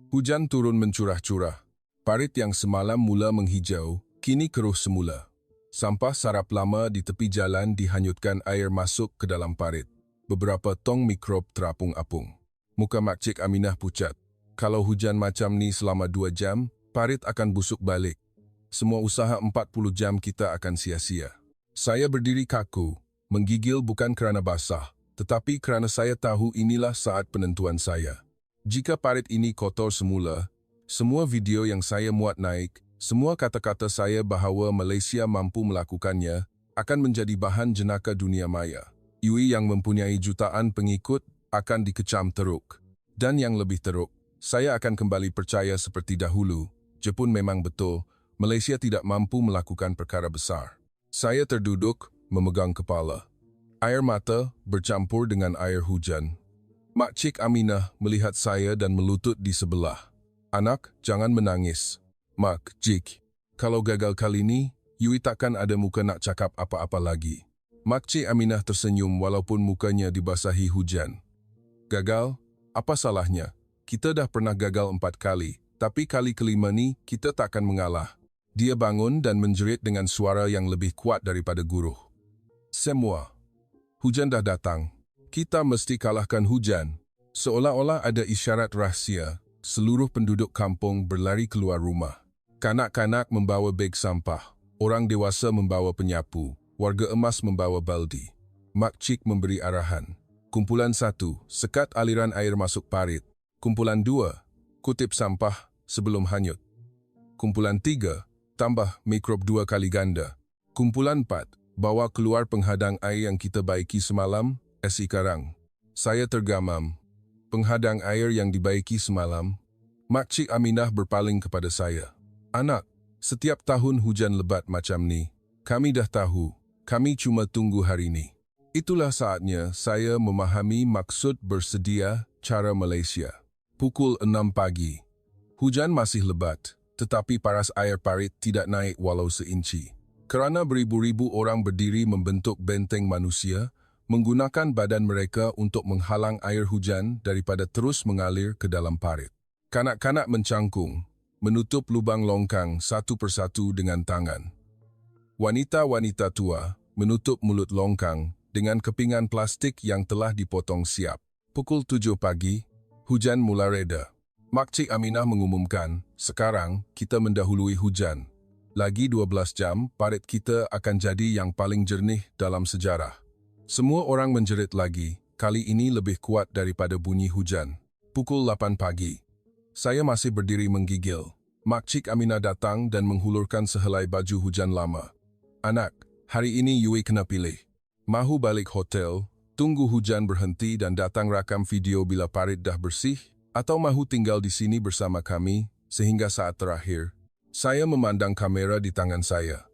Hujan turun mencurah-curah. Parit yang semalam mula menghijau, kini keruh semula. Sampah sarap lama di tepi jalan dihanyutkan air masuk ke dalam parit. Beberapa tong mikrob terapung apung. Muka Mak Cik Aminah pucat. Kalau hujan macam ni selama 2 jam, parit akan busuk balik. Semua usaha 40 jam kita akan sia-sia. Saya berdiri kaku, menggigil bukan kerana basah, tetapi kerana saya tahu inilah saat penentuan saya. Jika parit ini kotor semula, semua video yang saya muat naik, semua kata-kata saya bahawa Malaysia mampu melakukannya, akan menjadi bahan jenaka dunia maya. Yui yang mempunyai jutaan pengikut akan dikecam teruk. Dan yang lebih teruk, saya akan kembali percaya seperti dahulu, Jepun memang betul, Malaysia tidak mampu melakukan perkara besar. Saya terduduk, memegang kepala. Air mata bercampur dengan air hujan. Mak Cik Aminah melihat saya dan melutut di sebelah. "Anak, jangan menangis." "Mak Cik, kalau gagal kali ini, Yui takkan ada muka nak cakap apa-apa lagi." Mak Cik Aminah tersenyum walaupun mukanya dibasahi hujan. "Gagal? Apa salahnya? Kita dah pernah gagal 4 kali, tapi kali kelima ni kita takkan mengalah." Dia bangun dan menjerit dengan suara yang lebih kuat daripada guruh. "Semua. Hujan dah datang. Kita mesti kalahkan hujan." Seolah-olah ada isyarat rahsia, seluruh penduduk kampung berlari keluar rumah. Kanak-kanak membawa beg sampah, orang dewasa membawa penyapu, warga emas membawa baldi. Mak Cik memberi arahan. Kumpulan 1, sekat aliran air masuk parit. Kumpulan 2, kutip sampah sebelum hanyut. Kumpulan 3, tambah mikrob 2 kali ganda. Kumpulan 4, bawa keluar penghadang air yang kita baiki semalam, esi karang. Saya tergamam. Penghadang air yang dibaiki semalam. Mak Cik Aminah berpaling kepada saya. "Anak, setiap tahun hujan lebat macam ni. Kami dah tahu. Kami cuma tunggu hari ni." Itulah saatnya saya memahami maksud bersedia cara Malaysia. Pukul 6 pagi. Hujan masih lebat, tetapi paras air parit tidak naik walau seinci. Kerana beribu-ribu orang berdiri membentuk benteng manusia, menggunakan badan mereka untuk menghalang air hujan daripada terus mengalir ke dalam parit. Kanak-kanak mencangkung, menutup lubang longkang satu persatu dengan tangan. Wanita-wanita tua menutup mulut longkang dengan kepingan plastik yang telah dipotong siap. Pukul 7 pagi, hujan mula reda. Mak Cik Aminah mengumumkan, "Sekarang kita mendahului hujan. Lagi 12 jam, parit kita akan jadi yang paling jernih dalam sejarah." Semua orang menjerit lagi, kali ini lebih kuat daripada bunyi hujan. Pukul 8 pagi. Saya masih berdiri menggigil. Mak Cik Aminah datang dan menghulurkan sehelai baju hujan lama. "Anak, hari ini Yui kena pilih. Mahu balik hotel, tunggu hujan berhenti dan datang rakam video bila parit dah bersih, atau mahu tinggal di sini bersama kami sehingga saat terakhir." Saya memandang kamera di tangan saya.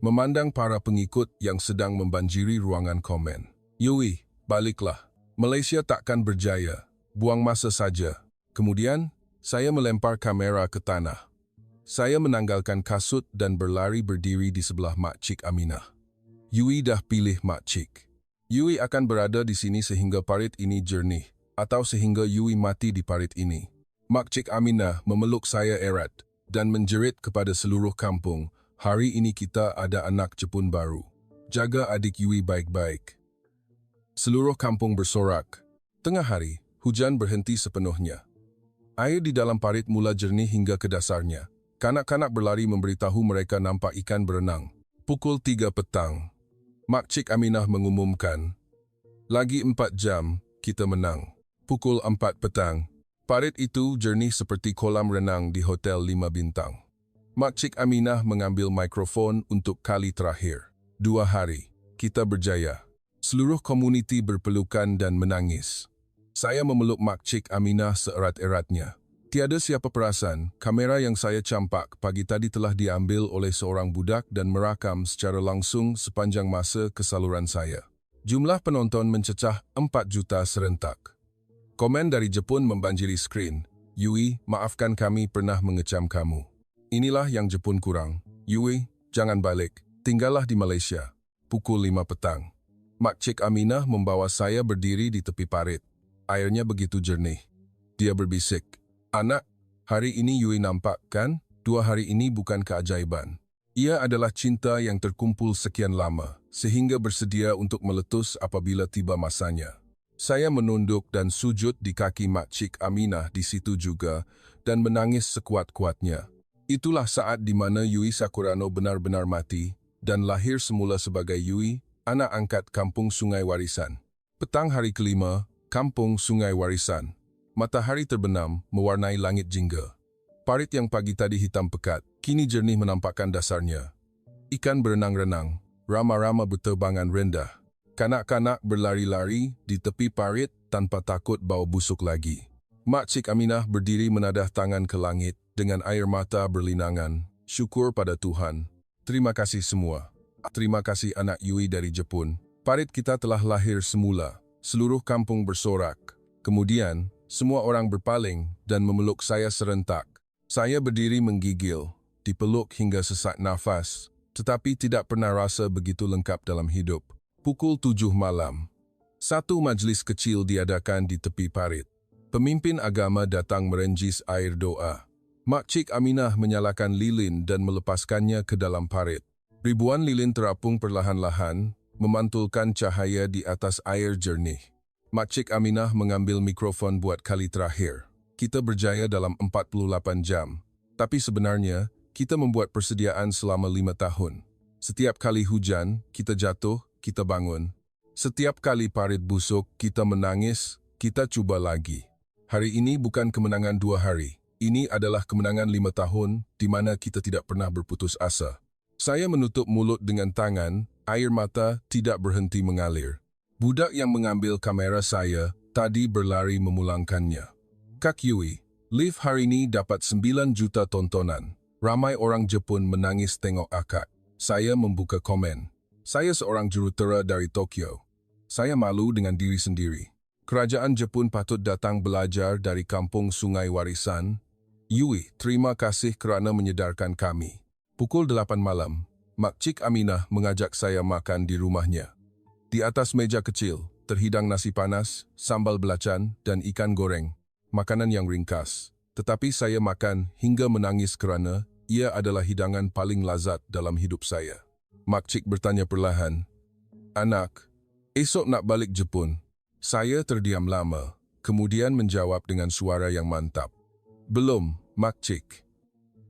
Memandang para pengikut yang sedang membanjiri ruangan komen. "Yui, baliklah. Malaysia takkan berjaya. Buang masa saja." Kemudian, saya melempar kamera ke tanah. Saya menanggalkan kasut dan berlari berdiri di sebelah Mak Cik Aminah. Yui dah pilih Mak Cik. Yui akan berada di sini sehingga parit ini jernih, atau sehingga Yui mati di parit ini. Mak Cik Aminah memeluk saya erat dan menjerit kepada seluruh kampung, "Hari ini kita ada anak Jepun baru. Jaga adik Yui baik-baik." Seluruh kampung bersorak. Tengah hari, hujan berhenti sepenuhnya. Air di dalam parit mula jernih hingga ke dasarnya. Kanak-kanak berlari memberitahu mereka nampak ikan berenang. Pukul 3 petang. Makcik Aminah mengumumkan, "Lagi 4 jam, kita menang." Pukul 4 petang. Parit itu jernih seperti kolam renang di Hotel 5 Bintang. Makcik Aminah mengambil mikrofon untuk kali terakhir. 2 hari, kita berjaya. Seluruh komuniti berpelukan dan menangis. Saya memeluk Makcik Aminah seerat-eratnya. Tiada siapa perasan, kamera yang saya campak pagi tadi telah diambil oleh seorang budak dan merakam secara langsung sepanjang masa kesaluran saya. Jumlah penonton mencecah 4 juta serentak. Komen dari Jepun membanjiri skrin. "Yui, maafkan kami pernah mengecam kamu. Inilah yang Jepun kurang. Yui, jangan balik. Tinggallah di Malaysia." Pukul 5 petang. Makcik Aminah membawa saya berdiri di tepi parit. Airnya begitu jernih. Dia berbisik, "Anak, hari ini Yui nampak kan? 2 hari ini bukan keajaiban. Ia adalah cinta yang terkumpul sekian lama, sehingga bersedia untuk meletus apabila tiba masanya." Saya menunduk dan sujud di kaki Makcik Aminah di situ juga dan menangis sekuat-kuatnya. Itulah saat di mana Yui Sakurano benar-benar mati dan lahir semula sebagai Yui, anak angkat Kampung Sungai Warisan. Petang hari kelima, Kampung Sungai Warisan. Matahari terbenam, mewarnai langit jingga. Parit yang pagi tadi hitam pekat, kini jernih menampakkan dasarnya. Ikan berenang-renang, rama-rama berterbangan rendah. Kanak-kanak berlari-lari di tepi parit tanpa takut bau busuk lagi. Makcik Aminah berdiri menadah tangan ke langit dengan air mata berlinangan. "Syukur pada Tuhan. Terima kasih semua. Terima kasih anak Yui dari Jepun. Parit kita telah lahir semula." Seluruh kampung bersorak. Kemudian, semua orang berpaling dan memeluk saya serentak. Saya berdiri menggigil, dipeluk hingga sesak nafas, tetapi tidak pernah rasa begitu lengkap dalam hidup. Pukul 7 malam. Satu majlis kecil diadakan di tepi parit. Pemimpin agama datang merenjis air doa. Makcik Aminah menyalakan lilin dan melepaskannya ke dalam parit. Ribuan lilin terapung perlahan-lahan, memantulkan cahaya di atas air jernih. Makcik Aminah mengambil mikrofon buat kali terakhir. "Kita berjaya dalam 48 jam. Tapi sebenarnya, kita membuat persediaan selama 5 tahun. Setiap kali hujan, kita jatuh, kita bangun. Setiap kali parit busuk, kita menangis, kita cuba lagi. Hari ini bukan kemenangan 2 hari. Ini adalah kemenangan 5 tahun di mana kita tidak pernah berputus asa." Saya menutup mulut dengan tangan, air mata tidak berhenti mengalir. Budak yang mengambil kamera saya tadi berlari memulangkannya. "Kak Yui, live hari ini dapat 9 juta tontonan. Ramai orang Jepun menangis tengok akak." Saya membuka komen. "Saya seorang jurutera dari Tokyo. Saya malu dengan diri sendiri. Kerajaan Jepun patut datang belajar dari Kampung Sungai Warisan. Yui, terima kasih kerana menyedarkan kami." Pukul 8 malam, Makcik Aminah mengajak saya makan di rumahnya. Di atas meja kecil, terhidang nasi panas, sambal belacan, dan ikan goreng. Makanan yang ringkas. Tetapi saya makan hingga menangis kerana ia adalah hidangan paling lazat dalam hidup saya. Makcik bertanya perlahan, "Anak, esok nak balik Jepun?" Saya terdiam lama, kemudian menjawab dengan suara yang mantap, "Belum, Makcik.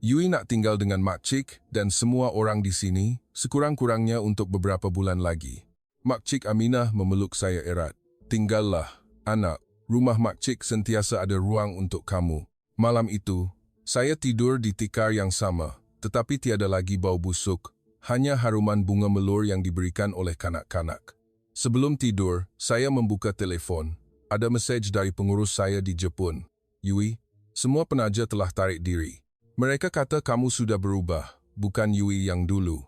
Yui nak tinggal dengan Makcik dan semua orang di sini, sekurang-kurangnya untuk beberapa bulan lagi." Makcik Aminah memeluk saya erat. "Tinggallah, anak. Rumah Makcik sentiasa ada ruang untuk kamu." Malam itu, saya tidur di tikar yang sama, tetapi tiada lagi bau busuk, hanya haruman bunga melur yang diberikan oleh kanak-kanak. Sebelum tidur, saya membuka telefon. Ada mesej dari pengurus saya di Jepun. "Yui, semua penaja telah tarik diri. Mereka kata kamu sudah berubah, bukan Yui yang dulu.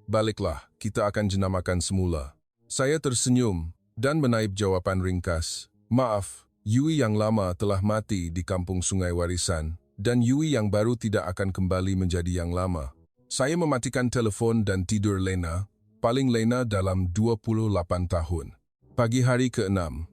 Baliklah, kita akan jenamakan semula." Saya tersenyum dan menaip jawapan ringkas. "Maaf, Yui yang lama telah mati di Kampung Sungai Warisan, dan Yui yang baru tidak akan kembali menjadi yang lama." Saya mematikan telepon dan tidur lena, paling lena dalam 28 tahun. Pagi hari ke-6,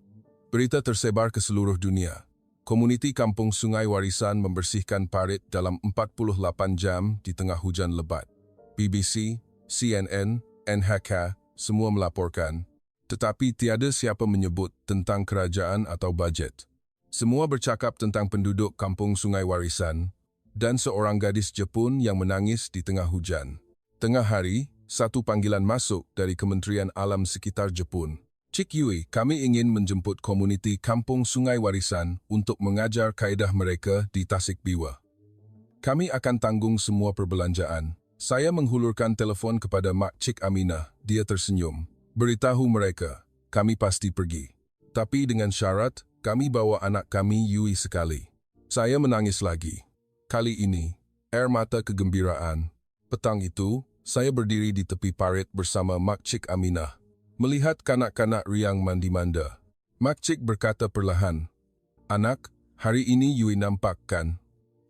berita tersebar ke seluruh dunia. Komuniti Kampung Sungai Warisan membersihkan parit dalam 48 jam di tengah hujan lebat. BBC, CNN, NHK, semua melaporkan, tetapi tiada siapa menyebut tentang kerajaan atau bajet. Semua bercakap tentang penduduk kampung Sungai Warisan dan seorang gadis Jepun yang menangis di tengah hujan. Tengah hari, satu panggilan masuk dari Kementerian Alam Sekitar Jepun. Cik Yui, kami ingin menjemput komuniti kampung Sungai Warisan untuk mengajar kaedah mereka di Tasikbiwa. Kami akan tanggung semua perbelanjaan. Saya menghulurkan telefon kepada Mak Cik Aminah. Dia tersenyum. Beritahu mereka, kami pasti pergi. Tapi dengan syarat, kami bawa anak kami Yui sekali. Saya menangis lagi. Kali ini, air mata kegembiraan. Petang itu, saya berdiri di tepi parit bersama Mak Cik Aminah, melihat kanak-kanak riang mandi-manda. Mak Cik berkata perlahan, "Anak, hari ini Yui nampak kan?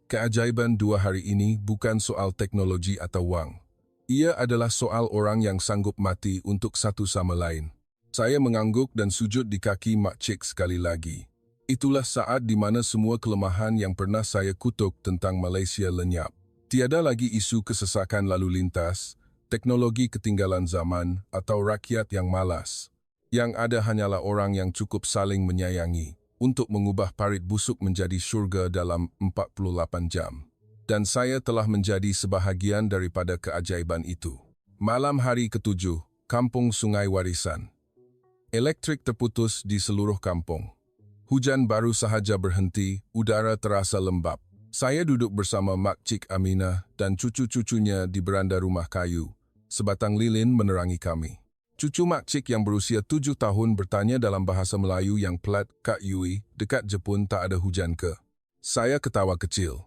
Keajaiban 2 hari ini bukan soal teknologi atau wang. Ia adalah soal orang yang sanggup mati untuk satu sama lain." Saya mengangguk dan sujud di kaki Mak Cik sekali lagi. Itulah saat di mana semua kelemahan yang pernah saya kutuk tentang Malaysia lenyap. Tiada lagi isu kesesakan lalu lintas, teknologi ketinggalan zaman, atau rakyat yang malas. Yang ada hanyalah orang yang cukup saling menyayangi untuk mengubah parit busuk menjadi syurga dalam 48 jam. Dan saya telah menjadi sebahagian daripada keajaiban itu. Malam hari ke-7, Kampung Sungai Warisan. Elektrik terputus di seluruh kampung. Hujan baru sahaja berhenti, udara terasa lembab. Saya duduk bersama Mak Cik Aminah dan cucu-cucunya di beranda rumah kayu. Sebatang lilin menerangi kami. Cucu Mak Cik yang berusia 7 tahun bertanya dalam bahasa Melayu yang pelat, "Kak Yui, dekat Jepun tak ada hujan ke?" Saya ketawa kecil.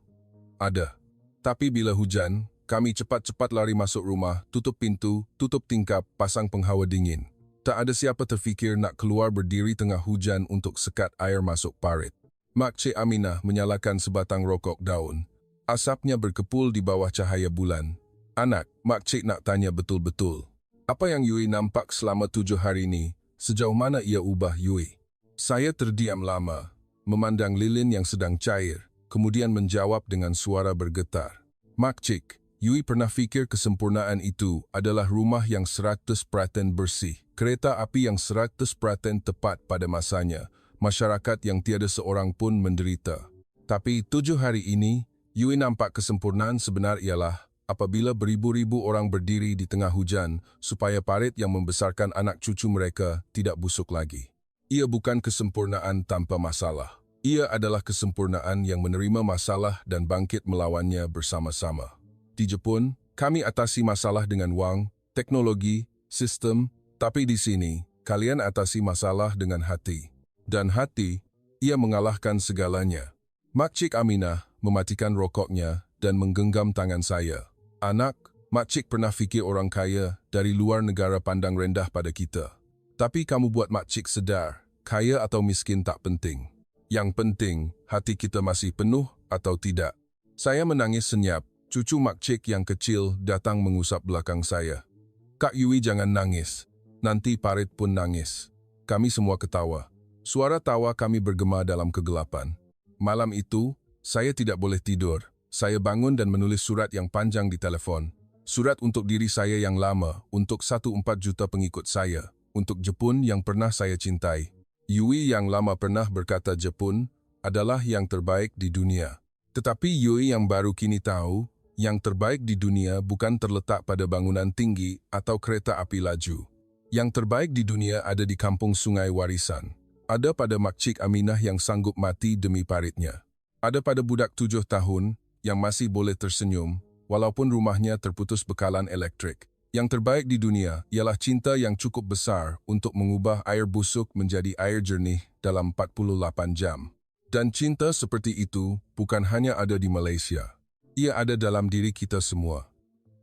Ada. Tapi bila hujan, kami cepat-cepat lari masuk rumah, tutup pintu, tutup tingkap, pasang penghawa dingin. Tak ada siapa terfikir nak keluar berdiri tengah hujan untuk sekat air masuk parit. Mak Cik Aminah menyalakan sebatang rokok daun. Asapnya berkepul di bawah cahaya bulan. "Anak, Mak Cik nak tanya betul-betul. Apa yang Yui nampak selama 7 hari ini, sejauh mana ia ubah Yui?" Saya terdiam lama, memandang lilin yang sedang cair, kemudian menjawab dengan suara bergetar. "Mak Cik, Yui pernah fikir kesempurnaan itu adalah rumah yang 100% bersih, kereta api yang 100% tepat pada masanya, masyarakat yang tiada seorang pun menderita. Tapi 7 hari ini, Yui nampak kesempurnaan sebenar ialah apabila beribu-ribu orang berdiri di tengah hujan supaya parit yang membesarkan anak cucu mereka tidak busuk lagi. Ia bukan kesempurnaan tanpa masalah. Ia adalah kesempurnaan yang menerima masalah dan bangkit melawannya bersama-sama. Di Jepun, kami atasi masalah dengan wang, teknologi, sistem, tapi di sini, kalian atasi masalah dengan hati. Dan hati, ia mengalahkan segalanya." Mak Cik Aminah mematikan rokoknya dan menggenggam tangan saya. "Anak, Mak Cik pernah fikir orang kaya dari luar negara pandang rendah pada kita. Tapi kamu buat Mak Cik sedar, kaya atau miskin tak penting. Yang penting, hati kita masih penuh atau tidak." Saya menangis senyap. Cucu Mak Cik yang kecil datang mengusap belakang saya. "Kak Yui jangan nangis. Nanti parit pun nangis." Kami semua ketawa. Suara tawa kami bergema dalam kegelapan. Malam itu, saya tidak boleh tidur. Saya bangun dan menulis surat yang panjang di telefon. Surat untuk diri saya yang lama, untuk 1,4 juta pengikut saya, untuk Jepun yang pernah saya cintai. Yui yang lama pernah berkata Jepun adalah yang terbaik di dunia. Tetapi Yui yang baru kini tahu, yang terbaik di dunia bukan terletak pada bangunan tinggi atau kereta api laju. Yang terbaik di dunia ada di Kampung Sungai Warisan. Ada pada Mak Cik Aminah yang sanggup mati demi paritnya. Ada pada budak 7 tahun yang masih boleh tersenyum walaupun rumahnya terputus bekalan elektrik. Yang terbaik di dunia ialah cinta yang cukup besar untuk mengubah air busuk menjadi air jernih dalam 48 jam. Dan cinta seperti itu bukan hanya ada di Malaysia. Ia ada dalam diri kita semua.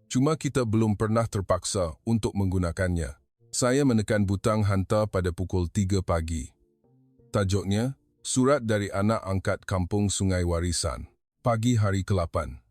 Cuma kita belum pernah terpaksa untuk menggunakannya. Saya menekan butang hantar pada pukul 3 pagi. Tajuknya, Surat dari Anak Angkat Kampung Sungai Warisan. Pagi hari ke-8.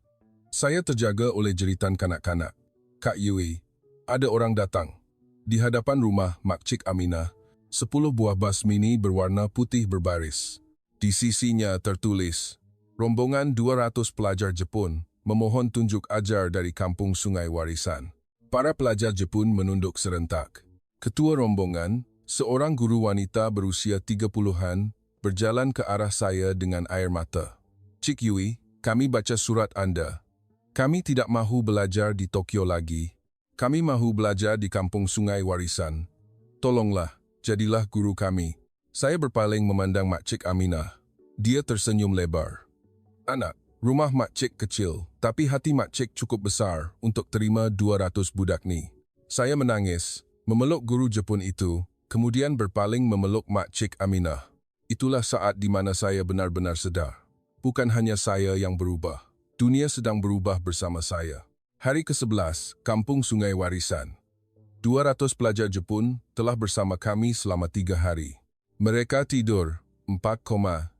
Saya terjaga oleh jeritan kanak-kanak. "Kak Yui, ada orang datang." Di hadapan rumah Mak Cik Aminah, 10 buah bas mini berwarna putih berbaris. Di sisinya tertulis, "Rombongan 200 pelajar Jepun memohon tunjuk ajar dari Kampung Sungai Warisan." Para pelajar Jepun menunduk serentak. Ketua rombongan, seorang guru wanita berusia 30-an, berjalan ke arah saya dengan air mata. Cik Yui, kami baca surat Anda. Kami tidak mahu belajar di Tokyo lagi. Kami mahu belajar di kampung sungai warisan. Tolonglah, jadilah guru kami. Saya berpaling memandang Mak Cik Aminah. Dia tersenyum lebar. Anak, rumah Mak Cik kecil, tapi hati Mak Cik cukup besar untuk terima 200 budak ni. Saya menangis, memeluk guru Jepun itu, kemudian berpaling memeluk Mak Cik Aminah. Itulah saat di mana saya benar-benar sedar. Bukan hanya saya yang berubah. Dunia sedang berubah bersama saya. Hari ke-11, Kampung Sungai Warisan. 200 pelajar Jepun telah bersama kami selama 3 hari. Mereka tidur, 4,5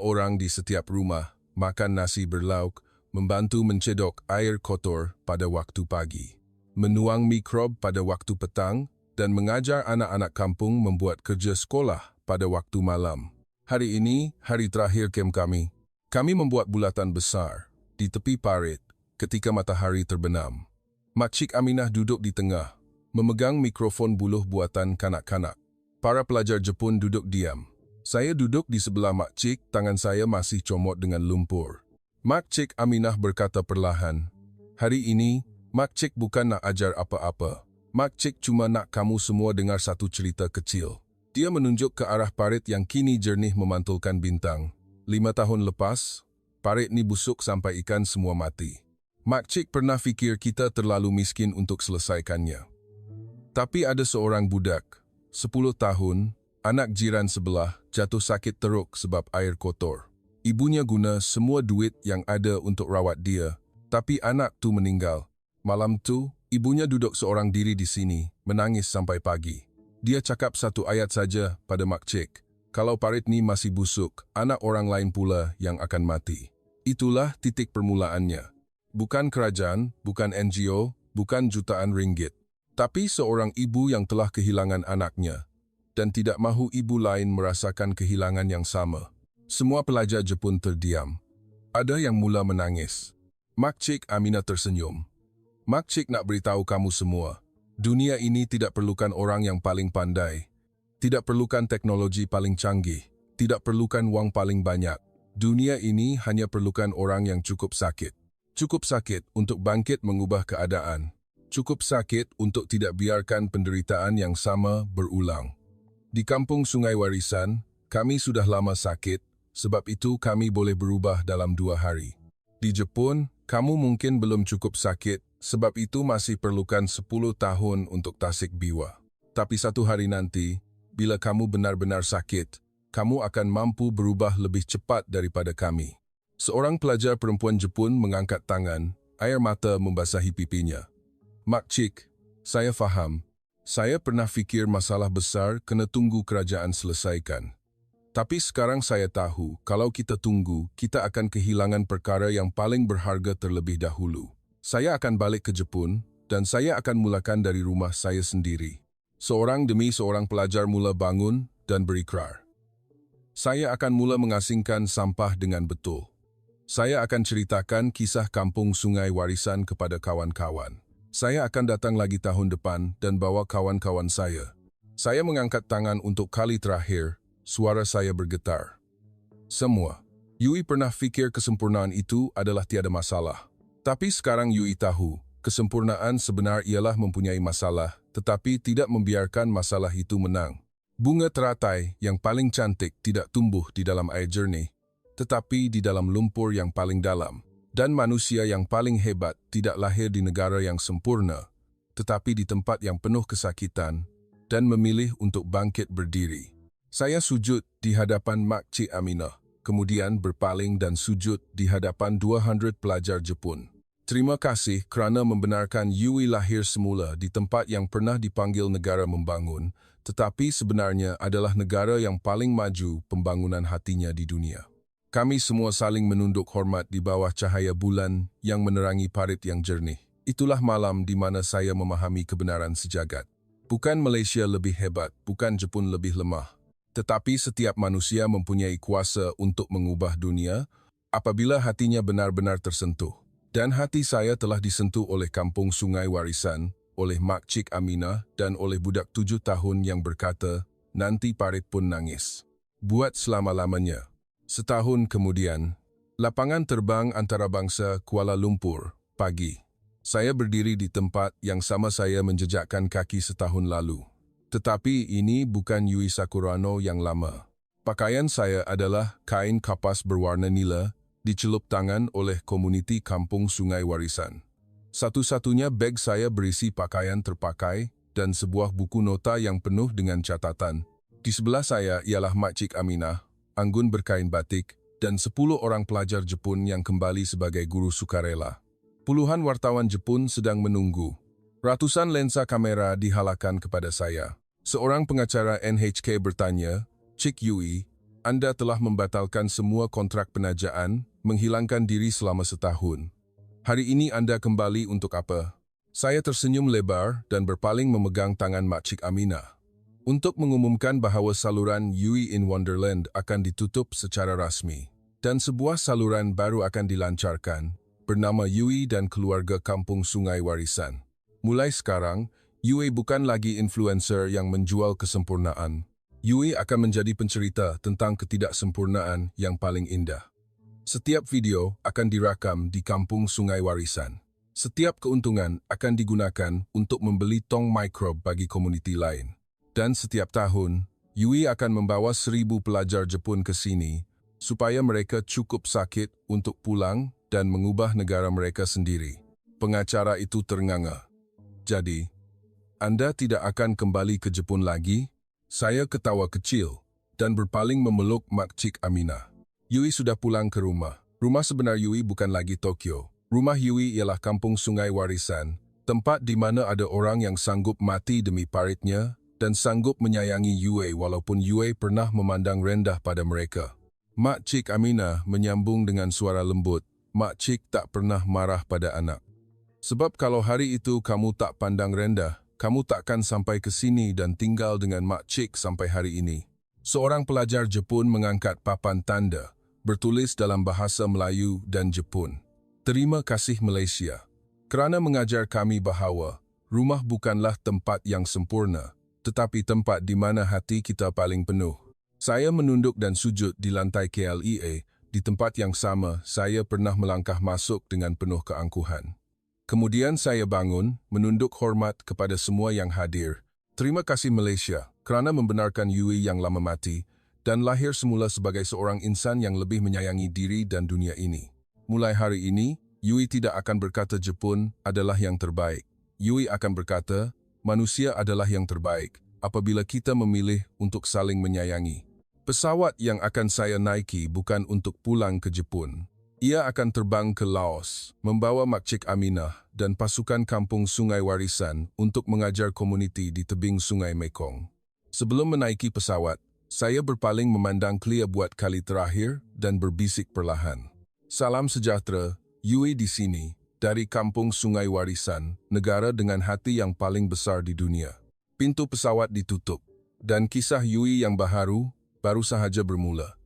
orang di setiap rumah, makan nasi berlauk, membantu mencedok air kotor pada waktu pagi, menuang mikrob pada waktu petang, dan mengajar anak-anak kampung membuat kerja sekolah pada waktu malam. Hari ini, hari terakhir kem kami. Kami membuat bulatan besar di tepi parit ketika matahari terbenam. Mak Cik Aminah duduk di tengah, memegang mikrofon buluh buatan kanak-kanak. Para pelajar Jepun duduk diam. Saya duduk di sebelah Mak Cik, tangan saya masih comot dengan lumpur. Mak Cik Aminah berkata perlahan, "Hari ini, Mak Cik bukan nak ajar apa-apa. Mak Cik cuma nak kamu semua dengar satu cerita kecil." Dia menunjuk ke arah parit yang kini jernih memantulkan bintang. 5 tahun lepas, parit ni busuk sampai ikan semua mati. Mak Cik pernah fikir kita terlalu miskin untuk selesaikannya. Tapi ada seorang budak, 10 tahun, anak jiran sebelah, jatuh sakit teruk sebab air kotor. Ibunya guna semua duit yang ada untuk rawat dia, tapi anak tu meninggal. Malam tu, ibunya duduk seorang diri di sini, menangis sampai pagi. Dia cakap satu ayat saja pada Mak Cik. Kalau parit ni masih busuk, anak orang lain pula yang akan mati. Itulah titik permulaannya. Bukan kerajaan, bukan NGO, bukan jutaan ringgit. Tapi seorang ibu yang telah kehilangan anaknya dan tidak mahu ibu lain merasakan kehilangan yang sama. Semua pelajar Jepun terdiam. Ada yang mula menangis. Mak Cik Aminah tersenyum. Mak Cik nak beritahu kamu semua. Dunia ini tidak perlukan orang yang paling pandai, tidak perlukan teknologi paling canggih, tidak perlukan wang paling banyak. Dunia ini hanya perlukan orang yang cukup sakit. Cukup sakit untuk bangkit mengubah keadaan. Cukup sakit untuk tidak biarkan penderitaan yang sama berulang. Di Kampung Sungai Warisan, kami sudah lama sakit, sebab itu kami boleh berubah dalam 2 hari. Di Jepun, kamu mungkin belum cukup sakit, sebab itu masih perlukan 10 tahun untuk tasik biwa. Tapi satu hari nanti, bila kamu benar-benar sakit, kamu akan mampu berubah lebih cepat daripada kami. Seorang pelajar perempuan Jepun mengangkat tangan, air mata membasahi pipinya. Mak Cik, saya faham. Saya pernah fikir masalah besar kena tunggu kerajaan selesaikan. Tapi sekarang saya tahu, kalau kita tunggu, kita akan kehilangan perkara yang paling berharga terlebih dahulu. Saya akan balik ke Jepun, dan saya akan mulakan dari rumah saya sendiri. Seorang demi seorang pelajar mula bangun dan berikrar. Saya akan mula mengasingkan sampah dengan betul. Saya akan ceritakan kisah Kampung Sungai Warisan kepada kawan-kawan. Saya akan datang lagi tahun depan dan bawa kawan-kawan saya. Saya mengangkat tangan untuk kali terakhir, suara saya bergetar. Semua. Yui pernah fikir kesempurnaan itu adalah tiada masalah. Tapi sekarang Yui tahu, kesempurnaan sebenar ialah mempunyai masalah, tetapi tidak membiarkan masalah itu menang. Bunga teratai yang paling cantik tidak tumbuh di dalam air jernih, tetapi di dalam lumpur yang paling dalam. Dan manusia yang paling hebat tidak lahir di negara yang sempurna, tetapi di tempat yang penuh kesakitan dan memilih untuk bangkit berdiri. Saya sujud di hadapan Mak Cik Aminah, kemudian berpaling dan sujud di hadapan 200 pelajar Jepun. Terima kasih kerana membenarkan Yui lahir semula di tempat yang pernah dipanggil negara membangun, tetapi sebenarnya adalah negara yang paling maju pembangunan hatinya di dunia. Kami semua saling menunduk hormat di bawah cahaya bulan yang menerangi parit yang jernih. Itulah malam di mana saya memahami kebenaran sejagat. Bukan Malaysia lebih hebat, bukan Jepun lebih lemah. Tetapi setiap manusia mempunyai kuasa untuk mengubah dunia apabila hatinya benar-benar tersentuh. Dan hati saya telah disentuh oleh Kampung Sungai Warisan, oleh Mak Cik Aminah dan oleh budak 7 tahun yang berkata, nanti parit pun nangis. buat selama-lamanya. Setahun kemudian, lapangan terbang antarabangsa Kuala Lumpur, pagi. Saya berdiri di tempat yang sama saya menjejakkan kaki setahun lalu. Tetapi ini bukan Yui Sakurano yang lama. Pakaian saya adalah kain kapas berwarna nila, dicelup tangan oleh komuniti Kampung Sungai Warisan. Satu-satunya beg saya berisi pakaian terpakai dan sebuah buku nota yang penuh dengan catatan. Di sebelah saya ialah Makcik Aminah, anggun berkain batik, dan 10 orang pelajar Jepun yang kembali sebagai guru sukarela. Puluhan wartawan Jepun sedang menunggu. Ratusan lensa kamera dihalakan kepada saya. Seorang pengacara NHK bertanya, "Cik Yui, Anda telah membatalkan semua kontrak penajaan, menghilangkan diri selama setahun. Hari ini Anda kembali untuk apa?" Saya tersenyum lebar dan berpaling memegang tangan Makcik Aminah. Untuk mengumumkan bahawa saluran Yui in Wonderland akan ditutup secara rasmi. Dan sebuah saluran baru akan dilancarkan, bernama Yui dan Keluarga Kampung Sungai Warisan. Mulai sekarang, Yui bukan lagi influencer yang menjual kesempurnaan. Yui akan menjadi pencerita tentang ketidaksempurnaan yang paling indah. Setiap video akan dirakam di Kampung Sungai Warisan. Setiap keuntungan akan digunakan untuk membeli tong mikrob bagi komuniti lain. Dan setiap tahun, Yui akan membawa 1,000 pelajar Jepun ke sini supaya mereka cukup sakit untuk pulang dan mengubah negara mereka sendiri. Pengacara itu ternganga. "Jadi, Anda tidak akan kembali ke Jepun lagi?" Saya ketawa kecil dan berpaling memeluk Makcik Aminah. Yui sudah pulang ke rumah. Rumah sebenar Yui bukan lagi Tokyo. Rumah Yui ialah Kampung Sungai Warisan, tempat di mana ada orang yang sanggup mati demi paritnya dan sanggup menyayangi Yui walaupun Yui pernah memandang rendah pada mereka. Makcik Aminah menyambung dengan suara lembut, "Makcik tak pernah marah pada anak. Sebab kalau hari itu kamu tak pandang rendah, kamu takkan sampai ke sini dan tinggal dengan Makcik sampai hari ini." Seorang pelajar Jepun mengangkat papan tanda, bertulis dalam bahasa Melayu dan Jepun. "Terima kasih Malaysia, kerana mengajar kami bahawa rumah bukanlah tempat yang sempurna, tetapi tempat di mana hati kita paling penuh." Saya menunduk dan sujud di lantai KLEA. Di tempat yang sama, saya pernah melangkah masuk dengan penuh keangkuhan. Kemudian saya bangun, menunduk hormat kepada semua yang hadir. "Terima kasih Malaysia, kerana membenarkan Yui yang lama mati, dan lahir semula sebagai seorang insan yang lebih menyayangi diri dan dunia ini. Mulai hari ini, Yui tidak akan berkata Jepun adalah yang terbaik. Yui akan berkata, manusia adalah yang terbaik apabila kita memilih untuk saling menyayangi." Pesawat yang akan saya naiki bukan untuk pulang ke Jepun. Ia akan terbang ke Laos, membawa Makcik Aminah dan pasukan Kampung Sungai Warisan untuk mengajar komuniti di tebing Sungai Mekong. Sebelum menaiki pesawat, saya berpaling memandang Clea buat kali terakhir dan berbisik perlahan. "Salam sejahtera, Yui di sini, dari Kampung Sungai Warisan, negara dengan hati yang paling besar di dunia." Pintu pesawat ditutup, dan kisah Yui yang baru sahaja bermula.